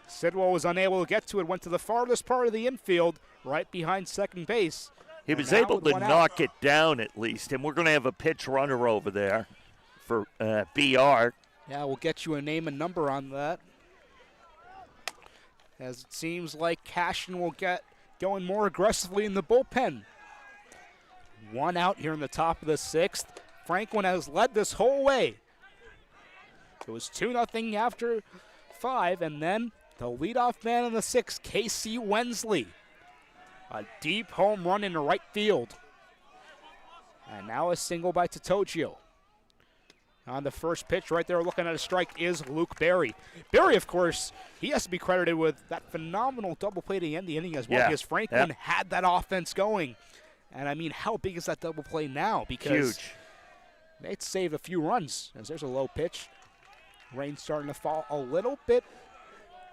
Sidwell was unable to get to it, went to the farthest part of the infield, right behind second base. He was able to knock it down at least, and we're going to have a pitch runner over there for BR. Yeah, we'll get you a name and number on that. As it seems like Cashin will get going more aggressively in the bullpen. One out here in the top of the sixth. Franklin has led this whole way. It was 2-0 after 5, and then the leadoff man in the sixth, Casey Wensley. A deep home run into right field. And now a single by Totogio. On the first pitch right there, looking at a strike, is Luke Berry. Berry, of course, he has to be credited with that phenomenal double play to end the inning as well, because Franklin had that offense going. And, I mean, how big is that double play now? Because huge. They'd save a few runs, as there's a low pitch. Rain starting to fall a little bit.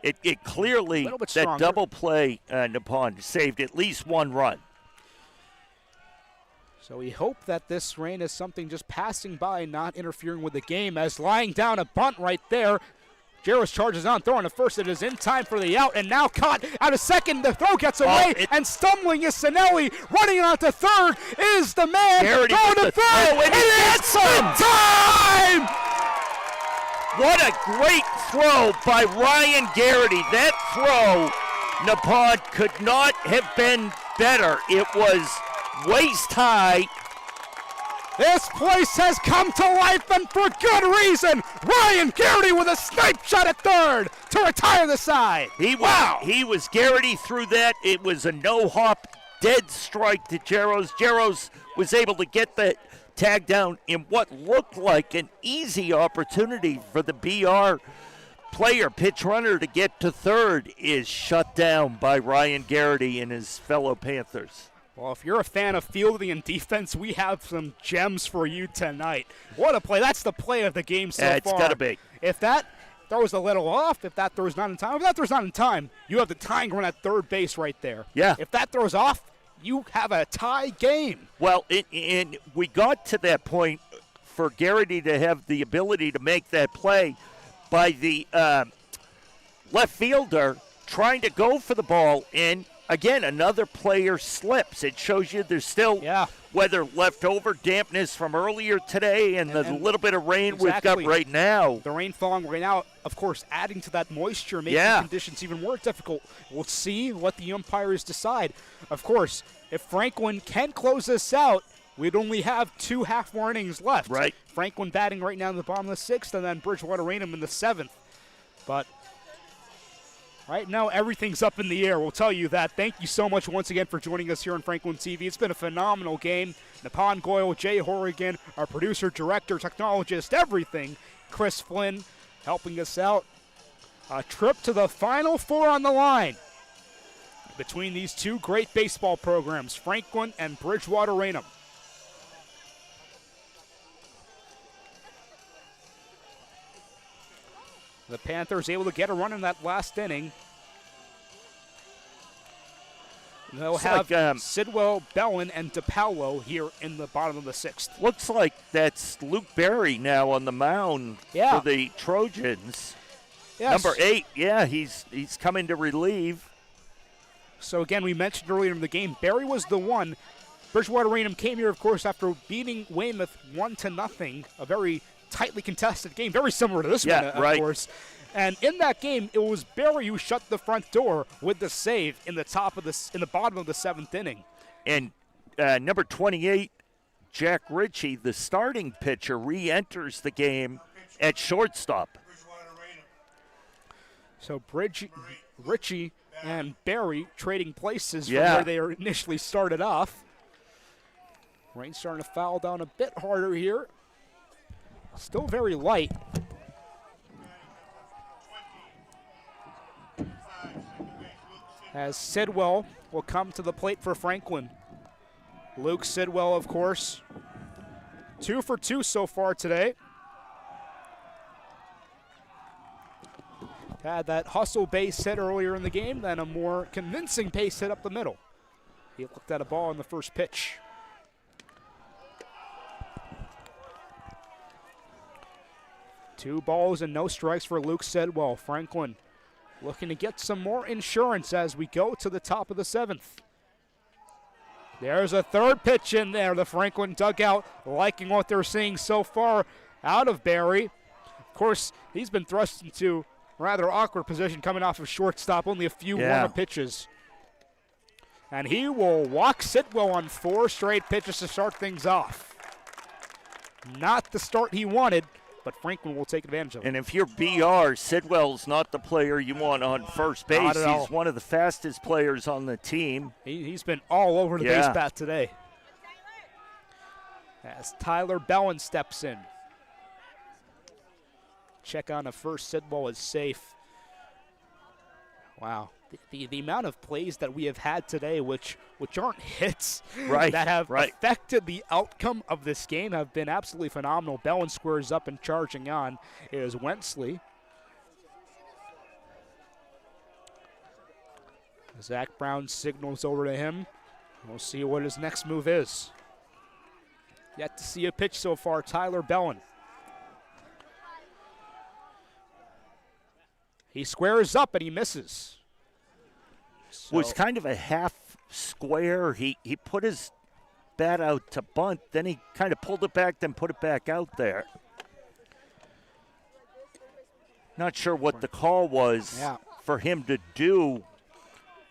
It clearly, that double play, Nippon, saved at least one run. So we hope that this rain is something just passing by, not interfering with the game, as lying down a bunt right there. Jaros charges on, throwing to first. It is in time for the out, and now caught out of second. The throw gets away, and stumbling is Sinelli. Running on to third is the man. Garrity throwing to third, and he gets some time! What a great throw by Ryan Garrity. That throw, Nippon, could not have been better. It was waist high. This place has come to life, and for good reason. Ryan Garrity with a snipe shot at third to retire the side. He was Garrity through that. It was a no-hop, dead strike to Jaros. Jaros was able to get the tag down in what looked like an easy opportunity for the BR player. Pitch runner to get to third is shut down by Ryan Garrity and his fellow Panthers. Well, if you're a fan of fielding and defense, we have some gems for you tonight. What a play. That's the play of the game so far. It's got to be. If that throws a little off, if that throws not in time, you have the tying run at third base right there. Yeah. If that throws off, you have a tie game. Well, and we got to that point for Garrity to have the ability to make that play by the left fielder trying to go for the ball, and again, another player slips. It shows you there's still weather leftover, dampness from earlier today, and the little bit of rain we've got right now. The rain falling right now, of course, adding to that moisture, making conditions even more difficult. We'll see what the umpires decide. Of course, if Franklin can close this out, we'd only have 2 half-more innings left. Right. Franklin batting right now in the bottom of the 6th, and then Bridgewater-Raynham in the 7th. But right now, everything's up in the air. We'll tell you that. Thank you so much once again for joining us here on Franklin TV. It's been a phenomenal game. Nippon Goyle, Jay Horrigan, our producer, director, technologist, everything. Chris Flynn helping us out. A trip to the Final Four on the line between these two great baseball programs, Franklin and Bridgewater-Raynham. The Panthers able to get a run in that last inning. They'll Looks have like, Sidwell, Bellin, and DePaulo here in the bottom of the 6th. Looks like that's Luke Berry now on the mound Yeah. for the Trojans. Yes. Number 8, yeah, he's coming to relieve. So again, we mentioned earlier in the game, Barry was the one. Bridgewater-Raynham came here, of course, after beating Weymouth 1-0. A very tightly contested game, very similar to this one, of course. And in that game, it was Barry who shut the front door with the save in the bottom of the 7th inning. And number 28, Jack Ritchie, the starting pitcher, re-enters the game at shortstop. So Ritchie and Barry trading places from where they initially started off. Rain starting to foul down a bit harder here. Still very light. As Sidwell will come to the plate for Franklin. Luke Sidwell, of course. 2 for 2 so far today. Had that hustle base hit earlier in the game, then a more convincing base hit up the middle. He looked at a ball on the first pitch. Two balls and no strikes for Luke Sidwell. Franklin looking to get some more insurance as we go to the top of the 7th. There's a third pitch in there. The Franklin dugout liking what they're seeing so far out of Barry. Of course, he's been thrust into a rather awkward position coming off of shortstop, only a few warm-up pitches. And he will walk Sidwell on 4 straight pitches to start things off. Not the start he wanted, but Franklin will take advantage of it. And if you're BR, Sidwell's not the player you want on first base. Not at all. He's one of the fastest players on the team. He's been all over the base path today. As Tyler Bellin steps in. Check on a first. Sidwell is safe. Wow. The amount of plays that we have had today, which aren't hits, that have affected the outcome of this game, have been absolutely phenomenal. Bellin squares up and charging on is Wensley. Zach Brown signals over to him. We'll see what his next move is. Yet to see a pitch so far, Tyler Bellin. He squares up and he misses. Was kind of a half square. He put his bat out to bunt, then he kind of pulled it back, then put it back out there. Not sure what the call was for him to do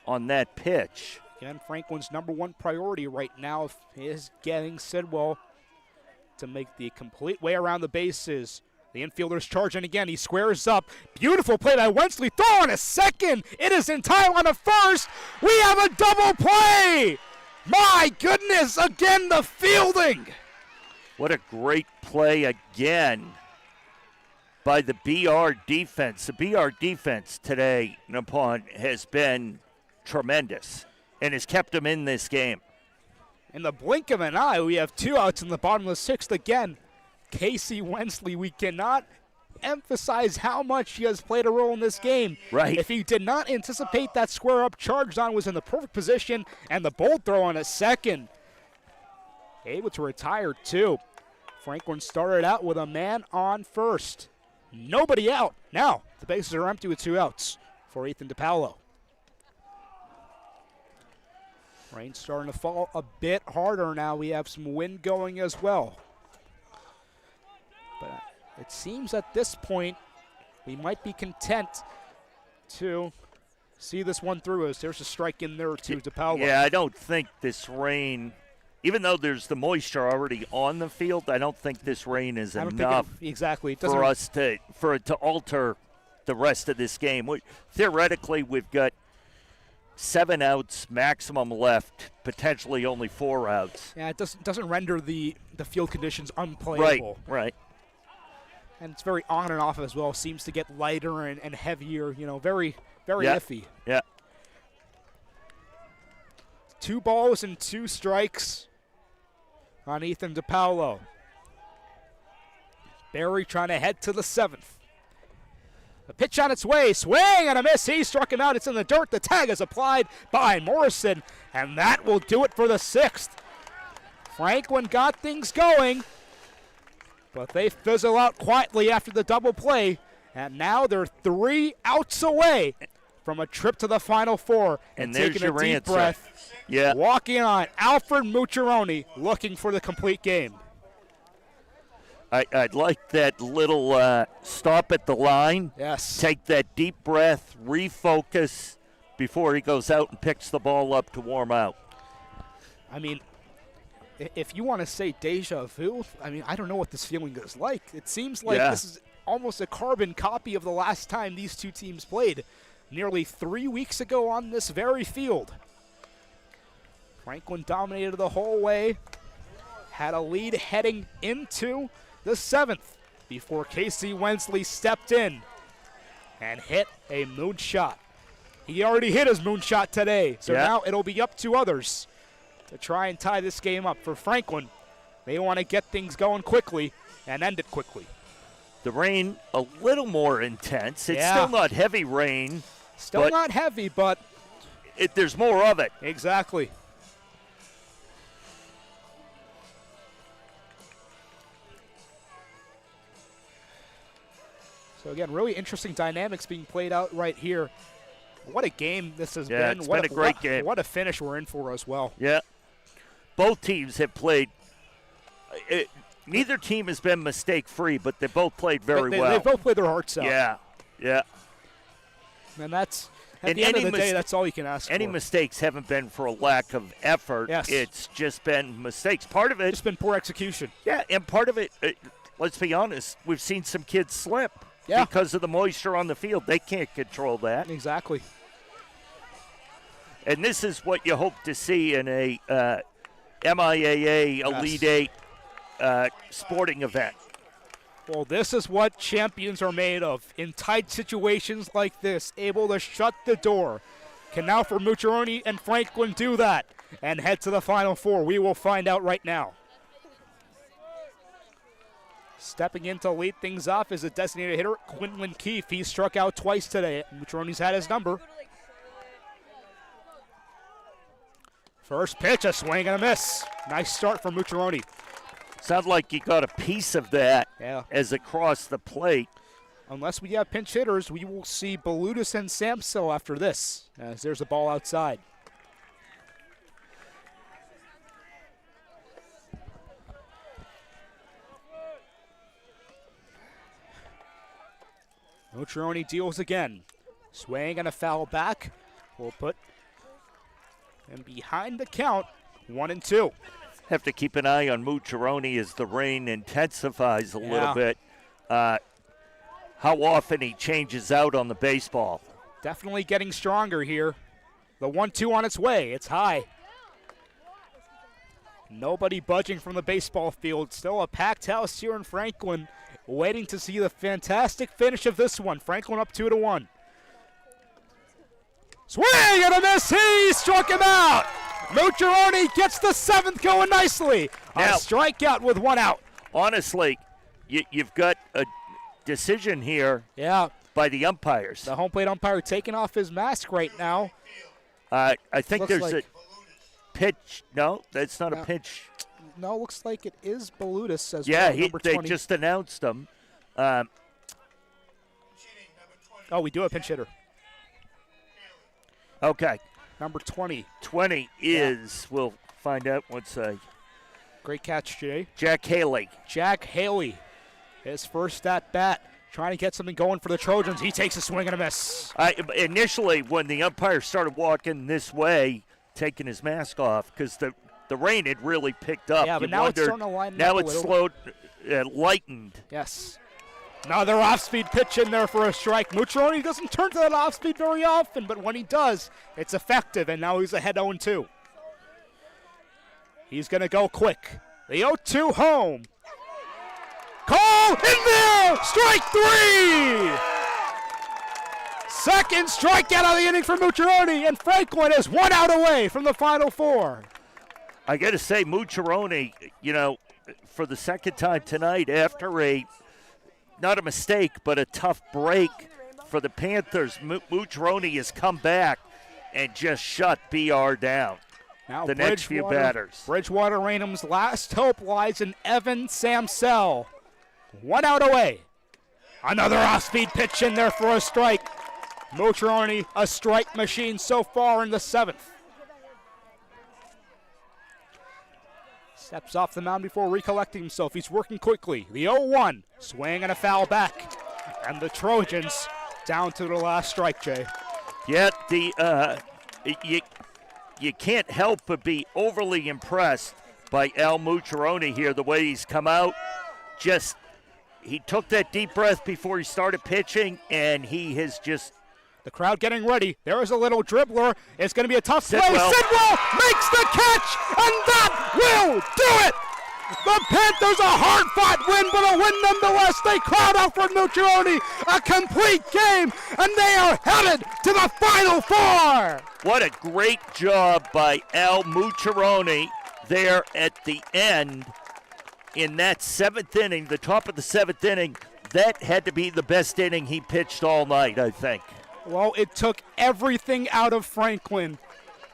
on that pitch. Again, Franklin's #1 priority right now is getting Sidwell to make the complete way around the bases. The infielder's charging again. He squares up. Beautiful play by Wensley. Throw on a second. It is in time on a first. We have a double play. My goodness, again the fielding. What a great play again by the BR defense. The BR defense today, Nippon, has been tremendous and has kept them in this game. In the blink of an eye, we have 2 outs in the bottom of the 6th again. Casey Wensley, we cannot emphasize how much he has played a role in this game. Right. If he did not anticipate that square up, charged on, was in the perfect position, and the bold throw on a second. Able to retire, too. Franklin started out with a man on first. Nobody out. Now, the bases are empty with 2 outs for Ethan DePaulo. Rain starting to fall a bit harder now. We have some wind going as well. But it seems at this point we might be content to see this one through as there's a strike in there to DePaulo. Yeah, I don't think this rain, even though there's the moisture already on the field, I don't think this rain is enough for it to alter the rest of this game. Theoretically, we've got 7 outs maximum left, potentially only 4 outs. Yeah, it doesn't render the field conditions unplayable. Right. And it's very on and off as well. Seems to get lighter and heavier, very, very iffy. Yeah. 2 balls and 2 strikes on Ethan DePaulo. Barry trying to head to the 7th. The pitch on its way, swing and a miss. He struck him out. It's in the dirt. The tag is applied by Morrison, and that will do it for the 6th. Franklin got things going, but they fizzle out quietly after the double play, and now they're 3 outs away from a trip to the Final Four. And taking there's a your deep answer. breath, Yeah. walking on Alfred Mucciaroni, looking for the complete game. I'd like that little stop at the line. Yes. Take that deep breath, refocus before he goes out and picks the ball up to warm out. I mean, if you want to say deja vu, I mean, I don't know what this feeling is like. It seems like this is almost a carbon copy of the last time these two teams played, nearly 3 weeks ago on this very field. Franklin dominated the whole way, had a lead heading into the 7th before Casey Wensley stepped in and hit a moonshot. He already hit his moonshot today, so now it'll be up to others to try and tie this game up. For Franklin, they want to get things going quickly and end it quickly. The rain a little more intense. It's still not heavy rain. Still not heavy, but there's more of it. Exactly. So again, really interesting dynamics being played out right here. What a game this has been. It's been a great game. What a finish we're in for as well. Yeah. Both teams have played. Neither team has been mistake-free, but they both played very well. They both played their hearts out. Yeah. And that's, at the end of the day, that's all you can ask for. Any mistakes haven't been for a lack of effort. Yes. It's just been mistakes. Part of it. It's been poor execution. Yeah, and part of it, let's be honest, we've seen some kids slip. Yeah. Because of the moisture on the field. They can't control that. Exactly. And this is what you hope to see in a MIAA Elite 8 sporting event. Well, this is what champions are made of. In tight situations like this, able to shut the door. Can now for Mucciaroni and Franklin do that and head to the Final Four? We will find out right now. Stepping in to lead things off is a designated hitter, Quinlan Keefe. He struck out twice today. Mucciaroni's had his number. First pitch, a swing and a miss. Nice start for Mucciaroni. Sounds like you got a piece of that as across the plate. Unless we have pinch hitters, we will see Balutis and Samso after this, as there's a ball outside. Mucciaroni deals again. Swing and a foul back. We'll put him behind the count, 1-2. Have to keep an eye on Mucciaroni as the rain intensifies a little bit. How often he changes out on the baseball. Definitely getting stronger here. The 1-2 on its way. It's high. Nobody budging from the baseball field. Still a packed house here in Franklin, waiting to see the fantastic finish of this one. Franklin up 2-1. Swing and a miss. He struck him out. Mucciaroni gets the 7th going nicely. Now, a strikeout with 1 out. Honestly, you've got a decision here by the umpires. The home plate umpire taking off his mask right now. I think Looks there's like a pitch. No, that's not a pitch. No, looks like it is Balutis as well. Yeah, number they 20. just announced him. Oh, we do have a pinch hitter. Okay. Number 20. 20 is, we'll find out once Great catch, Jay. Jack Haley. Jack Haley, his first at bat, trying to get something going for the Trojans. He takes a swing and a miss. Initially, when the umpire started walking this way, taking his mask off, because the rain had really picked up. Yeah, but now it's starting to lighten now up a it's little. slowed, lightened. Yes. Another off-speed pitch in there for a strike. Mucciaroni doesn't turn to that off-speed very often, but when he does, it's effective, and now he's ahead 0-2. He's going to go quick. The 0-2 home. Call in there! Strike 3! Second strikeout of the inning for Mucciaroni, and Franklin is 1 out away from the Final Four. I got to say, Mucciaroni, for the second time tonight, after not a mistake, but a tough break, for the Panthers. Mucciarone has come back and just shut BR down. Now The next few batters. Bridgewater-Raynham's last hope lies in Evan Samsell. 1 out away. Another off-speed pitch in there for a strike. Mucciarone, a strike machine so far in the 7th. Steps off the mound before recollecting himself. He's working quickly. The 0-1, swing and a foul back. And the Trojans down to the last strike, Jay. Yet you can't help but be overly impressed by Al Mucciarone here, the way he's come out. He took that deep breath before he started pitching, and he has just... The crowd getting ready. There is a little dribbler. It's going to be a tough play. Sidwell makes the catch, and that will do it. The Panthers a hard-fought win, but a win nonetheless. They crowd out for Mucciarone. A complete game, and they are headed to the Final Four. What a great job by Al Mucciarone there at the end in that 7th inning, the top of the 7th inning. That had to be the best inning he pitched all night, I think. Well, it took everything out of Franklin.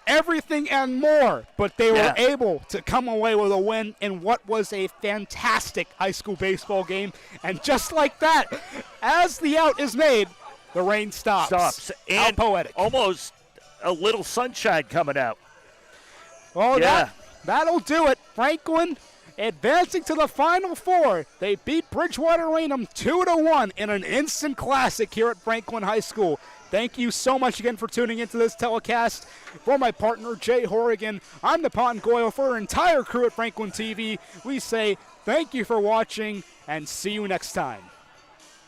Everything and more, but they were able to come away with a win in what was a fantastic high school baseball game. And just like that, as the out is made, the rain stops. And how poetic. Almost a little sunshine coming out. Oh, yeah. That'll do it. Franklin advancing to the Final Four. They beat Bridgewater-Raynham 2-1 in an instant classic here at Franklin High School. Thank you so much again for tuning into this telecast. For my partner, Jay Horrigan, I'm Nepon Goyle. For our entire crew at Franklin TV, we say thank you for watching and see you next time.